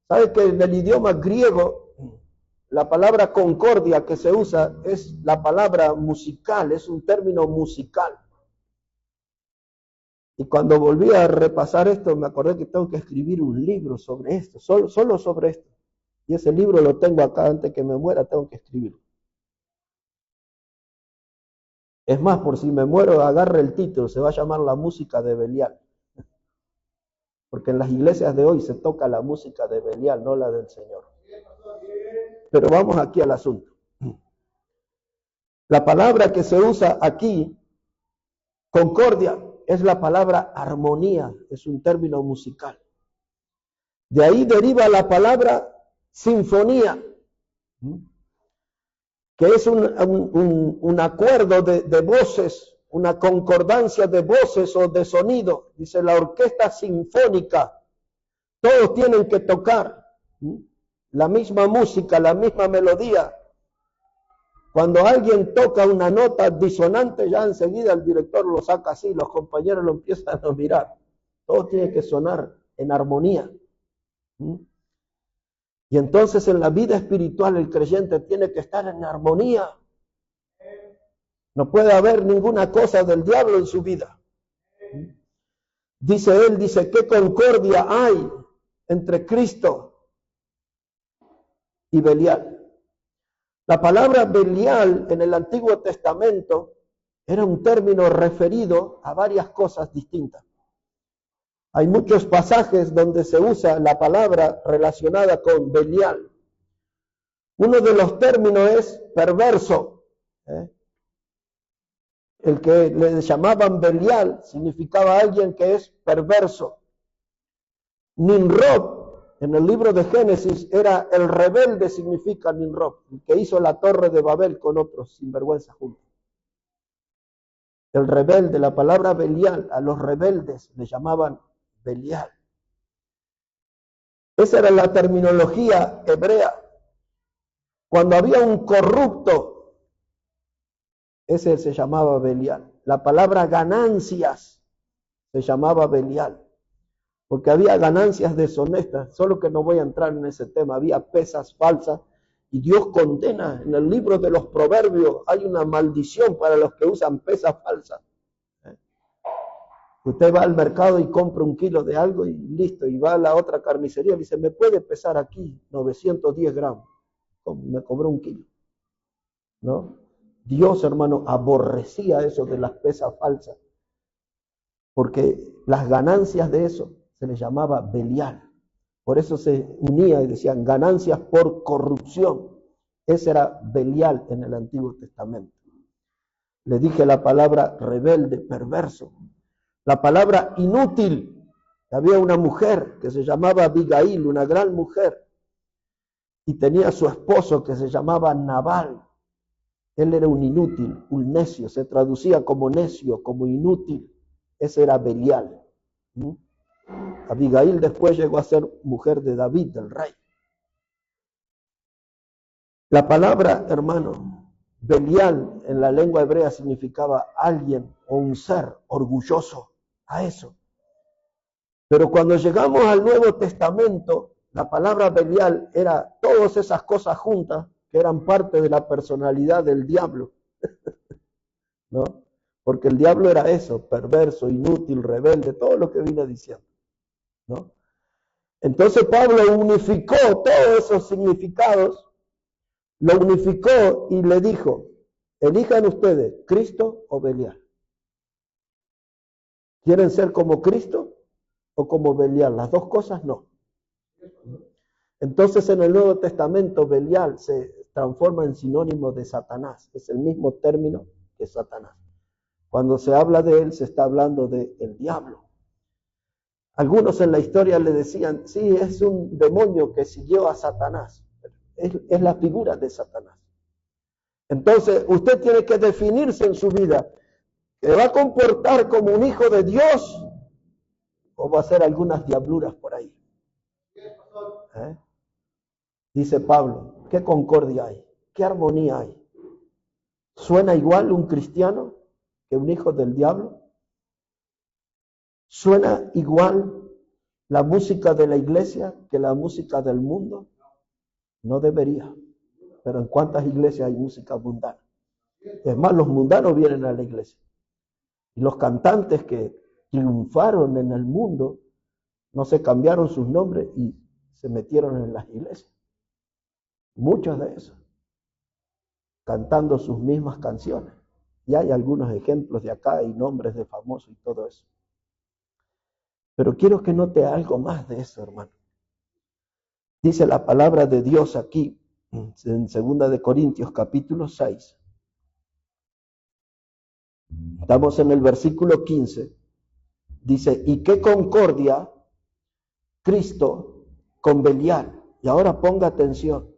¿Sabe que en el idioma griego la palabra concordia que se usa es la palabra musical, es un término musical? Y cuando volví a repasar esto, me acordé que tengo que escribir un libro sobre esto, solo sobre esto. Y ese libro lo tengo acá, antes que me muera tengo que escribirlo. Es más, por si me muero, agarre el título, se va a llamar La música de Belial. Porque en las iglesias de hoy se toca la música de Belial, no la del Señor. Pero vamos aquí al asunto. La palabra que se usa aquí, concordia, es la palabra armonía, es un término musical. De ahí deriva la palabra sinfonía, que es un acuerdo de voces, una concordancia de voces o de sonido. Dice la orquesta sinfónica, todos tienen que tocar la misma música, la misma melodía. Cuando alguien toca una nota disonante, ya enseguida el director lo saca así, los compañeros lo empiezan a mirar. Todo tiene que sonar en armonía. Y entonces en la vida espiritual el creyente tiene que estar en armonía. No puede haber ninguna cosa del diablo en su vida. Dice él, ¿qué concordia hay entre Cristo y Belial? La palabra Belial en el Antiguo Testamento era un término referido a varias cosas distintas. Hay muchos pasajes donde se usa la palabra relacionada con Belial. Uno de los términos es perverso. El que le llamaban Belial significaba alguien que es perverso. Nimrod, en el libro de Génesis, era el rebelde, significa Nimrod, el que hizo la torre de Babel con otros sinvergüenza juntos. El rebelde, la palabra Belial, a los rebeldes le llamaban Belial. Esa era la terminología hebrea. Cuando había un corrupto, ese se llamaba Belial. La palabra ganancias se llamaba Belial, porque había ganancias deshonestas, solo que no voy a entrar en ese tema, había pesas falsas, y Dios condena, en el libro de los Proverbios hay una maldición para los que usan pesas falsas. Usted va al mercado y compra 1 kilo de algo y listo, y va a la otra carnicería y dice, ¿me puede pesar aquí 910 gramos? Me cobró 1 kilo. ¿No? Dios, hermano, aborrecía eso de las pesas falsas, porque las ganancias de eso se les llamaba Belial. Por eso se unía y decían ganancias por corrupción. Ese era Belial en el Antiguo Testamento. Le dije la palabra rebelde, perverso. La palabra inútil. Había una mujer que se llamaba Abigail, una gran mujer, y tenía su esposo que se llamaba Nabal. Él era un inútil, un necio, se traducía como necio, como inútil. Ese era Belial. Abigail después llegó a ser mujer de David, del rey. La palabra, hermano, Belial en la lengua hebrea significaba alguien o un ser orgulloso, a eso. Pero cuando llegamos al Nuevo Testamento, la palabra Belial era todas esas cosas juntas que eran parte de la personalidad del diablo, ¿no? Porque el diablo era eso, perverso, inútil, rebelde, todo lo que vine diciendo, ¿no? Entonces Pablo unificó todos esos significados, lo unificó y le dijo, elijan ustedes, Cristo o Belial. ¿Quieren ser como Cristo o como Belial? Las dos cosas no. Entonces en el Nuevo Testamento Belial se transforma en sinónimo de Satanás. Es el mismo término que Satanás. Cuando se habla de él se está hablando del diablo. Algunos en la historia le decían, sí, es un demonio que siguió a Satanás. Es la figura de Satanás. Entonces usted tiene que definirse en su vida. ¿Se va a comportar como un hijo de Dios o va a hacer algunas diabluras por ahí? Dice Pablo, ¿qué concordia hay? ¿Qué armonía hay? ¿Suena igual un cristiano que un hijo del diablo? ¿Suena igual la música de la iglesia que la música del mundo? No debería. Pero ¿en cuántas iglesias hay música mundana? Es más, los mundanos vienen a la iglesia. Y los cantantes que triunfaron en el mundo no se cambiaron sus nombres y se metieron en las iglesias. Muchos de esos, cantando sus mismas canciones. Y hay algunos ejemplos de acá y nombres de famosos y todo eso. Pero quiero que note algo más de eso, hermano. Dice la palabra de Dios aquí, en 2 de Corintios capítulo 6. Estamos en el versículo 15. Dice, ¿y qué concordia Cristo con Belial? Y ahora ponga atención.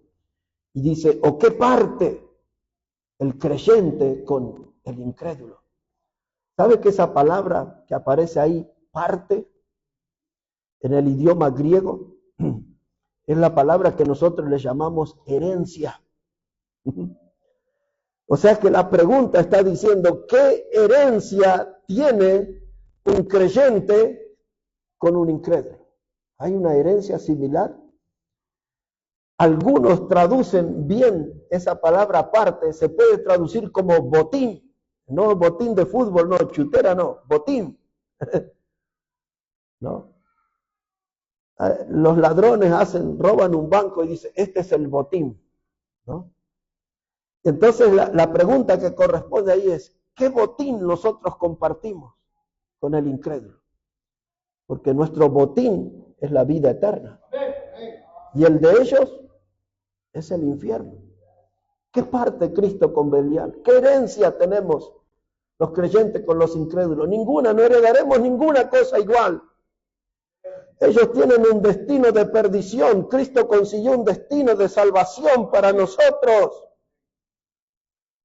Y dice, ¿o qué parte el creyente con el incrédulo? ¿Sabe que esa palabra que aparece ahí, parte, en el idioma griego, es la palabra que nosotros le llamamos herencia? O sea que la pregunta está diciendo, ¿qué herencia tiene un creyente con un incrédulo? ¿Hay una herencia similar? Algunos traducen bien esa palabra parte, se puede traducir como botín, no botín de fútbol, no, chutera no, botín. ¿No? Los ladrones roban un banco y dicen, este es el botín, ¿no? Entonces la pregunta que corresponde ahí es, ¿qué botín nosotros compartimos con el incrédulo? Porque nuestro botín es la vida eterna. Y el de ellos es el infierno. ¿Qué parte Cristo con Belial? ¿Qué herencia tenemos los creyentes con los incrédulos? Ninguna, no heredaremos ninguna cosa igual. Ellos tienen un destino de perdición. Cristo consiguió un destino de salvación para nosotros.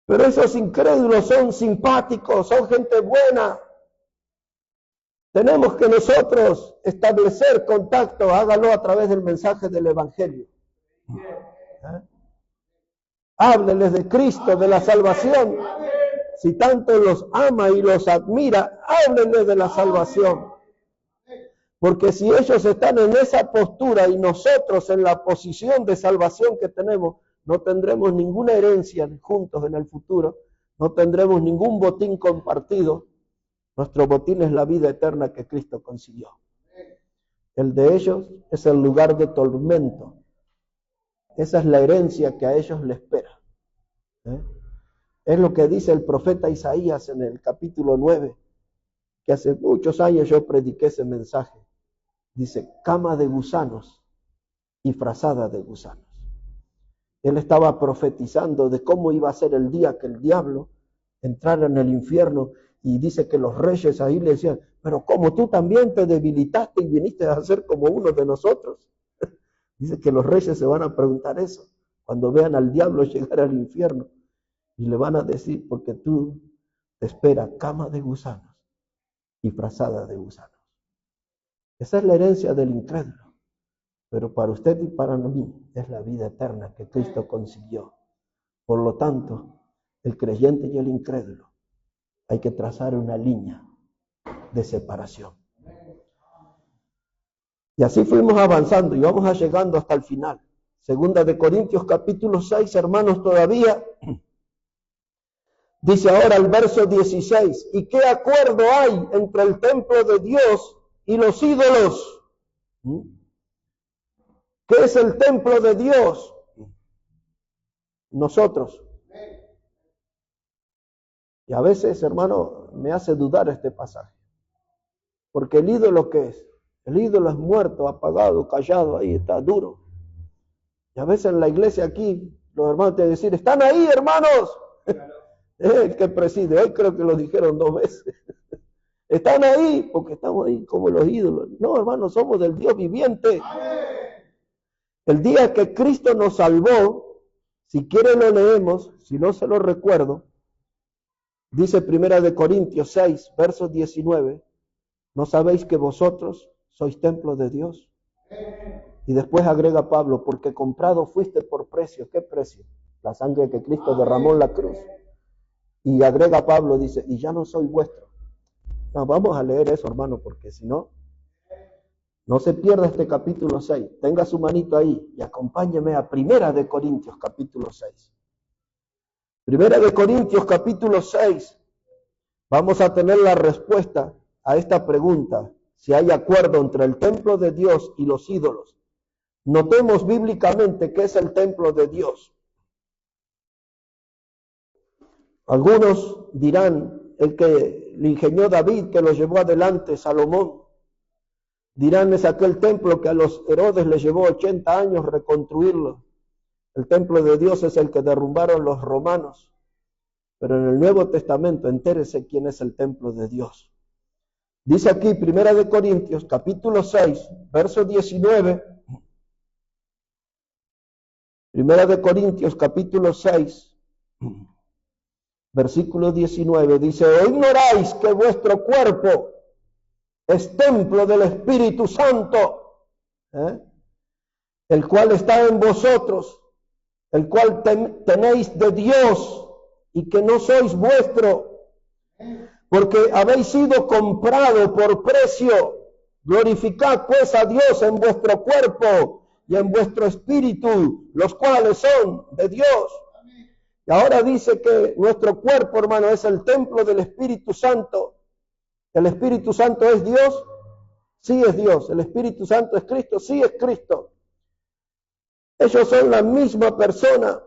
Pero esos incrédulos son simpáticos, son gente buena. Tenemos que nosotros establecer contacto, hágalo a través del mensaje del Evangelio. Hábleles de Cristo, de la salvación. Si tanto los ama y los admira, háblenles de la salvación. Porque si ellos están en esa postura y nosotros en la posición de salvación que tenemos, no tendremos ninguna herencia juntos en el futuro, no tendremos ningún botín compartido. Nuestro botín es la vida eterna que Cristo consiguió. El de ellos es el lugar de tormento. Esa es la herencia que a ellos les espera. Es lo que dice el profeta Isaías en el capítulo 9, que hace muchos años yo prediqué ese mensaje. Dice, cama de gusanos y frazada de gusanos. Él estaba profetizando de cómo iba a ser el día que el diablo entrara en el infierno, y dice que los reyes ahí le decían, pero como tú también te debilitaste y viniste a ser como uno de nosotros. Dice que los reyes se van a preguntar eso cuando vean al diablo llegar al infierno. Y le van a decir, porque tú te espera cama de gusanos y frazada de gusanos. Esa es la herencia del incrédulo. Pero para usted y para mí es la vida eterna que Cristo consiguió. Por lo tanto, el creyente y el incrédulo hay que trazar una línea de separación. Y así fuimos avanzando y vamos a llegando hasta el final. Segunda de Corintios capítulo 6, hermanos, todavía. Dice ahora el verso 16, ¿y qué acuerdo hay entre el templo de Dios y los ídolos? ¿Qué es el templo de Dios? Nosotros. Y a veces, hermano, me hace dudar este pasaje. Porque el ídolo, ¿qué es? El ídolo es muerto, apagado, callado, ahí está, duro. Y a veces en la iglesia aquí, los hermanos te decir, ¿están ahí, hermanos? Es el que preside, hoy creo que lo dijeron 2 veces. Están ahí, porque estamos ahí como los ídolos. No, hermanos, somos del Dios viviente. El día que Cristo nos salvó, si quiere lo leemos, si no se lo recuerdo, dice 1 Corintios 6, verso 19, ¿no sabéis que vosotros sois templo de Dios? Y después agrega Pablo, porque comprado fuiste por precio. ¿Qué precio? La sangre que Cristo derramó en la cruz. Y agrega Pablo, dice, y ya no soy vuestro. No, vamos a leer eso, hermano, porque si no, no se pierda este capítulo 6. Tenga su manito ahí y acompáñeme a 1 Corintios capítulo 6. 1 Corintios capítulo 6. Vamos a tener la respuesta a esta pregunta, si hay acuerdo entre el templo de Dios y los ídolos. Notemos bíblicamente qué es el templo de Dios. Algunos dirán, el que le ingenió David, que lo llevó adelante Salomón. Dirán, es aquel templo que a los Herodes le llevó 80 años reconstruirlo. El templo de Dios es el que derrumbaron los romanos. Pero en el Nuevo Testamento, entérese quién es el templo de Dios. Dice aquí, 1 Corintios, capítulo 6, verso 19. 1 Corintios, capítulo 6, versículo 19, dice, ¿o ignoráis que vuestro cuerpo es templo del Espíritu Santo, el cual está en vosotros, el cual tenéis de Dios y que no sois vuestro, porque habéis sido comprado por precio? Glorificad pues a Dios en vuestro cuerpo y en vuestro espíritu, los cuales son de Dios. Y ahora dice que nuestro cuerpo, hermano, es el templo del Espíritu Santo. ¿El Espíritu Santo es Dios? Sí es Dios. ¿El Espíritu Santo es Cristo? Sí es Cristo. Ellos son la misma persona.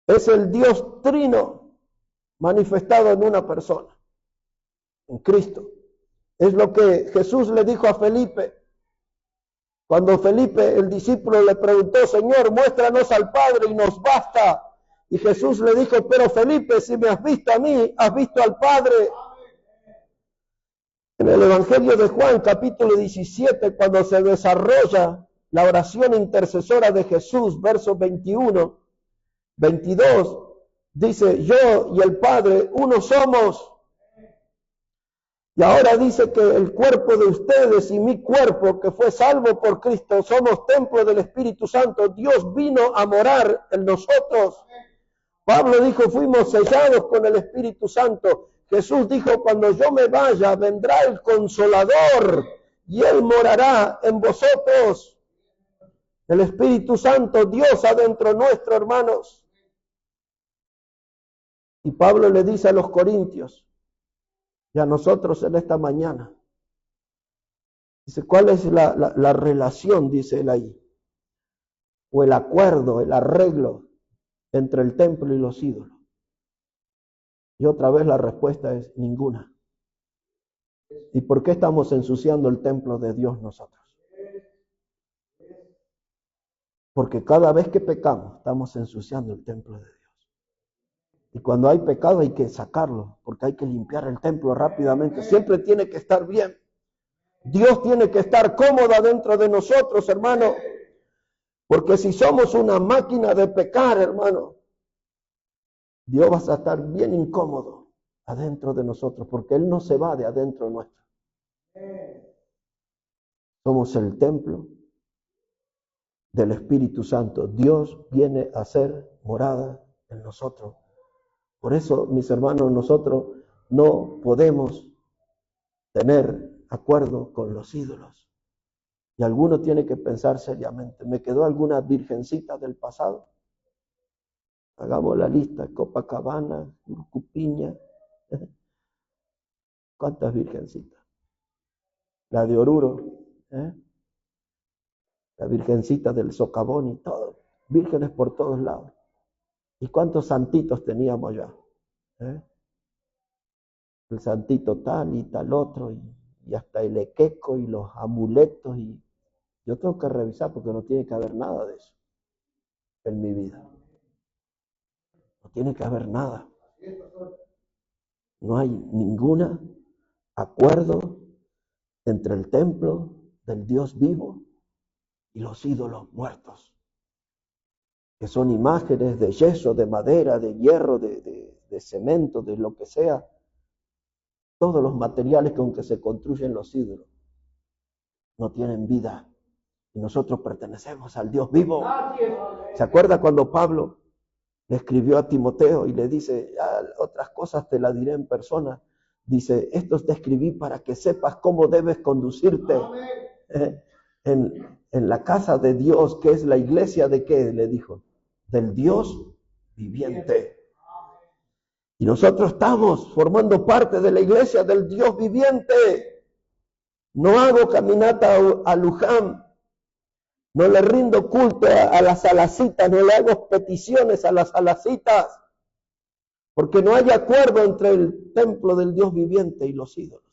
Es el Dios trino manifestado en una persona, en Cristo. Es lo que Jesús le dijo a Felipe. Cuando Felipe, el discípulo, le preguntó, Señor, muéstranos al Padre y nos basta. Y Jesús le dijo, pero Felipe, si me has visto a mí, has visto al Padre. En el Evangelio de Juan, capítulo 17, cuando se desarrolla la oración intercesora de Jesús, versos 21, 22, dice, yo y el Padre, uno somos. Y ahora dice que el cuerpo de ustedes y mi cuerpo, que fue salvo por Cristo, somos templo del Espíritu Santo. Dios vino a morar en nosotros. Pablo dijo, fuimos sellados con el Espíritu Santo. Jesús dijo, cuando yo me vaya, vendrá el Consolador y Él morará en vosotros. El Espíritu Santo, Dios adentro nuestro, hermanos. Y Pablo le dice a los corintios, y a nosotros en esta mañana, dice, ¿cuál es la relación, dice él ahí? O el acuerdo, el arreglo entre el templo y los ídolos. Y otra vez la respuesta es ninguna. ¿Y por qué estamos ensuciando el templo de Dios nosotros? Porque cada vez que pecamos, estamos ensuciando el templo de Dios. Y cuando hay pecado hay que sacarlo, porque hay que limpiar el templo rápidamente. Siempre tiene que estar bien. Dios tiene que estar cómodo dentro de nosotros, hermano. Porque si somos una máquina de pecar, hermano, Dios va a estar bien incómodo adentro de nosotros, porque Él no se va de adentro nuestro. Somos el templo del Espíritu Santo. Dios viene a ser morada en nosotros. Por eso, mis hermanos, nosotros no podemos tener acuerdo con los ídolos. Y alguno tiene que pensar seriamente, ¿me quedó alguna virgencita del pasado? Hagamos la lista: Copacabana, Cupiña. ¿Cuántas virgencitas? La de Oruro, la virgencita del Socavón y todo, vírgenes por todos lados. ¿Y cuántos santitos teníamos ya? El santito tal y tal otro, y hasta el equeco y los amuletos, y yo tengo que revisar porque no tiene que haber nada de eso en mi vida. No tiene que haber nada. No hay ningún acuerdo entre el templo del Dios vivo y los ídolos muertos, que son imágenes de yeso, de madera, de hierro, de cemento, de lo que sea, todos los materiales con que se construyen los ídolos no tienen vida, y nosotros pertenecemos al Dios vivo. ¿Se acuerda cuando Pablo le escribió a Timoteo y le dice, otras cosas te las diré en persona? Dice, esto te escribí para que sepas cómo debes conducirte en la casa de Dios, que es la iglesia de ¿qué? Le dijo, del Dios viviente. Y nosotros estamos formando parte de la iglesia del Dios viviente. No hago caminata a Luján, no le rindo culto a las alacitas, no le hago peticiones a las alacitas, porque no hay acuerdo entre el templo del Dios viviente y los ídolos.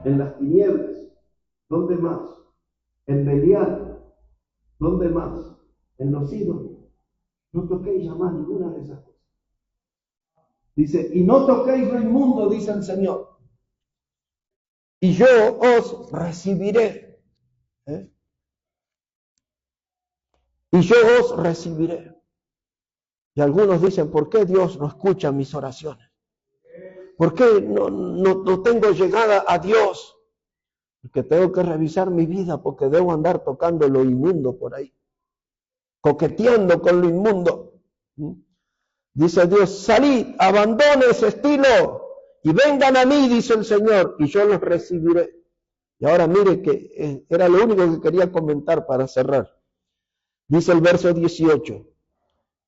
En las tinieblas, ¿dónde más? En Belial, ¿dónde más? En los ídolos. No toquéis jamás ninguna de esas cosas. Dice, y no toquéis lo inmundo, dice el Señor, y yo os recibiré. Y yo os recibiré. Y algunos dicen, ¿por qué Dios no escucha mis oraciones? ¿Por qué no tengo llegada a Dios? Porque tengo que revisar mi vida, porque debo andar tocando lo inmundo por ahí, coqueteando con lo inmundo. Dice Dios, salid, abandone ese estilo y vengan a mí, dice el Señor, y yo los recibiré. Y ahora mire que era lo único que quería comentar para cerrar. Dice el verso 18,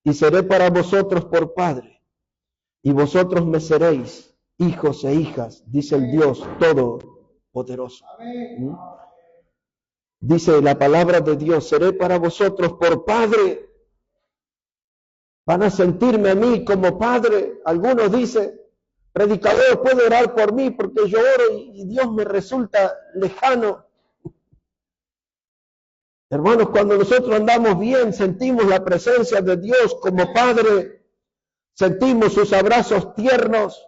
y seré para vosotros por padre, y vosotros me seréis hijos e hijas, dice el Dios Todopoderoso. Dice la palabra de Dios, seré para vosotros por padre. Van a sentirme a mí como padre. Algunos dicen, predicador, puede orar por mí porque yo oro y Dios me resulta lejano. Hermanos, cuando nosotros andamos bien, sentimos la presencia de Dios como Padre, sentimos sus abrazos tiernos,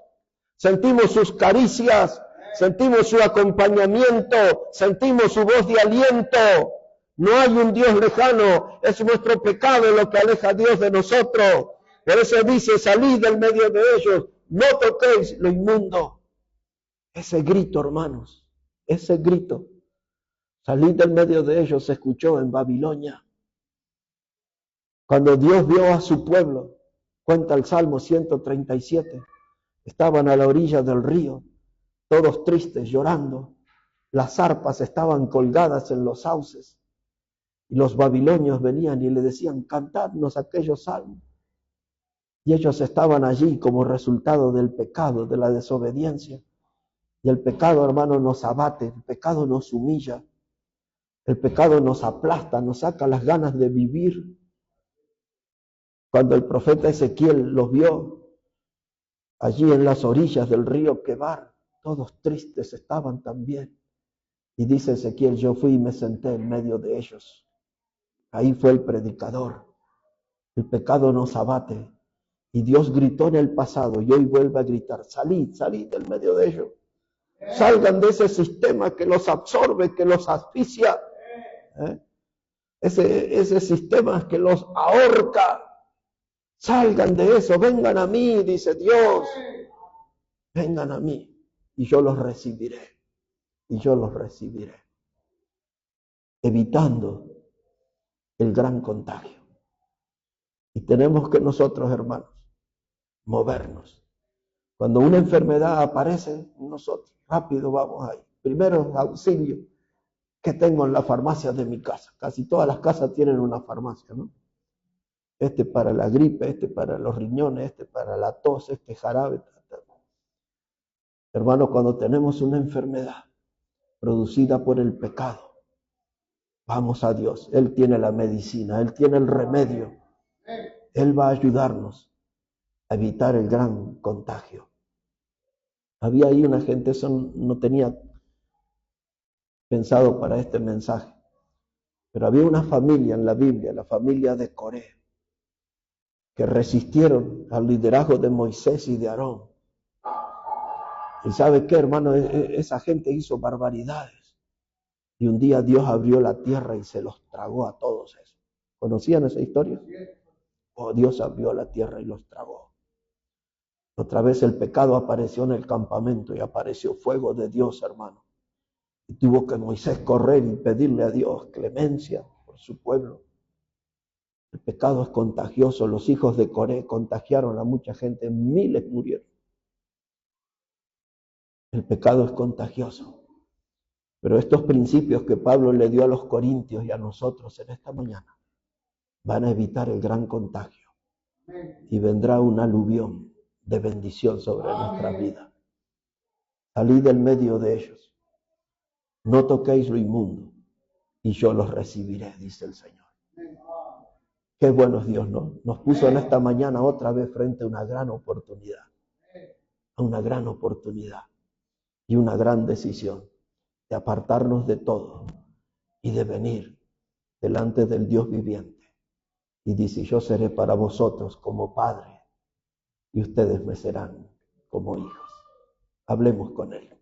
sentimos sus caricias, sentimos su acompañamiento, sentimos su voz de aliento. No hay un Dios lejano, es nuestro pecado lo que aleja a Dios de nosotros. Por eso dice, salid del medio de ellos, no toquéis lo inmundo. Ese grito, hermanos, ese grito. Salir del medio de ellos se escuchó en Babilonia. Cuando Dios vio a su pueblo, cuenta el Salmo 137, estaban a la orilla del río, todos tristes, llorando. Las arpas estaban colgadas en los sauces. Y los babilonios venían y le decían, cantadnos aquellos salmos. Y ellos estaban allí como resultado del pecado, de la desobediencia. Y el pecado, hermano, nos abate, el pecado nos humilla. El pecado nos aplasta, nos saca las ganas de vivir. Cuando el profeta Ezequiel los vio allí en las orillas del río Quebar, todos tristes estaban también. Y dice Ezequiel, yo fui y me senté en medio de ellos. Ahí fue el predicador. El pecado nos abate. Y Dios gritó en el pasado y hoy vuelve a gritar, salid, salid del medio de ellos. Salgan de ese sistema que los absorbe, que los asfixia. Ese sistema que los ahorca. Salgan de eso, vengan a mí, dice Dios. Vengan a mí y yo los recibiré. Y yo los recibiré. Evitando el gran contagio. Y tenemos que nosotros, hermanos, movernos. Cuando una enfermedad aparece en nosotros, rápido vamos ahí. Primero auxilio que tengo en la farmacia de mi casa. Casi todas las casas tienen una farmacia, ¿no? Este para la gripe, este para los riñones, este para la tos, este jarabe. Hermanos, cuando tenemos una enfermedad producida por el pecado, vamos a Dios. Él tiene la medicina, Él tiene el remedio. Él va a ayudarnos a evitar el gran contagio. Había ahí una gente, eso no tenía pensado para este mensaje, pero había una familia en la Biblia, la familia de Coré, que resistieron al liderazgo de Moisés y de Aarón. ¿Y sabe qué, hermano? Esa gente hizo barbaridades. Y un día Dios abrió la tierra y se los tragó a todos esos. ¿Conocían esa historia? Oh, Dios abrió la tierra y los tragó. Otra vez el pecado apareció en el campamento y apareció fuego de Dios, hermano. Y tuvo que Moisés correr y pedirle a Dios clemencia por su pueblo. El pecado es contagioso. Los hijos de Coré contagiaron a mucha gente. Miles murieron. El pecado es contagioso. Pero estos principios que Pablo le dio a los corintios y a nosotros en esta mañana van a evitar el gran contagio. Y vendrá un aluvión de bendición sobre nuestra vida. Salid del medio de ellos. No toquéis lo inmundo y yo los recibiré, dice el Señor. Qué bueno es Dios, ¿no? Nos puso en esta mañana otra vez frente a una gran oportunidad. A una gran oportunidad y una gran decisión de apartarnos de todo y de venir delante del Dios viviente. Y dice, yo seré para vosotros como padre y ustedes me serán como hijos. Hablemos con Él.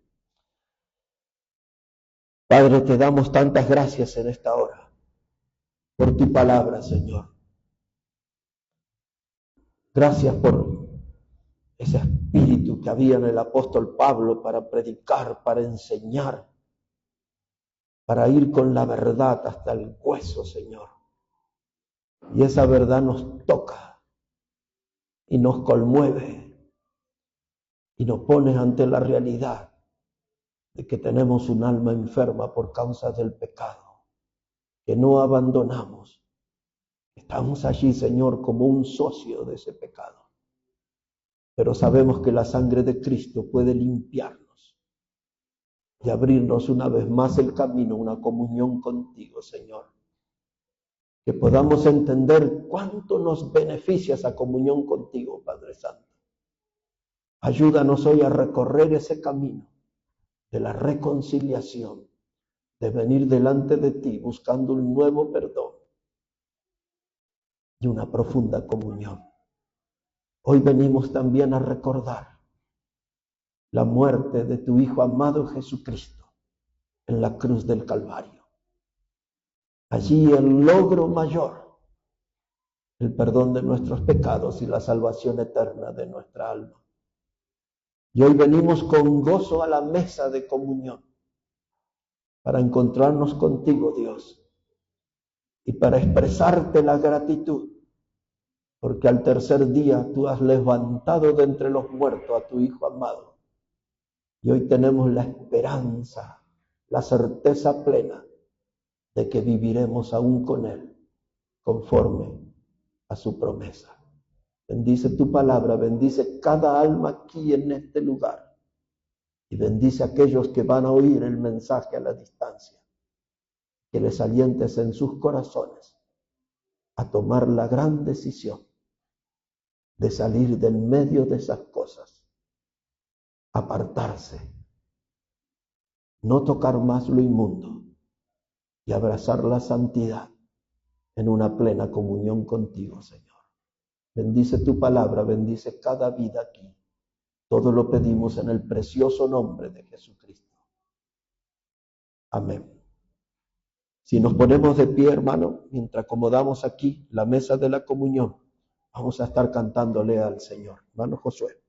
Padre, te damos tantas gracias en esta hora por tu palabra, Señor. Gracias por ese espíritu que había en el apóstol Pablo para predicar, para enseñar, para ir con la verdad hasta el hueso, Señor. Y esa verdad nos toca y nos conmueve y nos pone ante la realidad de que tenemos un alma enferma por causa del pecado, que no abandonamos. Estamos allí, Señor, como un socio de ese pecado. Pero sabemos que la sangre de Cristo puede limpiarnos y abrirnos una vez más el camino, una comunión contigo, Señor. Que podamos entender cuánto nos beneficia esa comunión contigo, Padre Santo. Ayúdanos hoy a recorrer ese camino de la reconciliación, de venir delante de ti buscando un nuevo perdón y una profunda comunión. Hoy venimos también a recordar la muerte de tu Hijo amado Jesucristo en la cruz del Calvario. Allí el logro mayor, el perdón de nuestros pecados y la salvación eterna de nuestra alma. Y hoy venimos con gozo a la mesa de comunión para encontrarnos contigo, Dios, y para expresarte la gratitud, porque al tercer día tú has levantado de entre los muertos a tu Hijo amado. Y hoy tenemos la esperanza, la certeza plena de que viviremos aún con Él, conforme a su promesa. Bendice tu palabra, bendice cada alma aquí en este lugar. Y bendice a aquellos que van a oír el mensaje a la distancia. Que les alientes en sus corazones a tomar la gran decisión de salir del medio de esas cosas, apartarse, no tocar más lo inmundo y abrazar la santidad en una plena comunión contigo, Señor. Bendice tu palabra, bendice cada vida aquí. Todo lo pedimos en el precioso nombre de Jesucristo. Amén. Si nos ponemos de pie, hermano, mientras acomodamos aquí la mesa de la comunión, vamos a estar cantándole al Señor. Hermano Josué.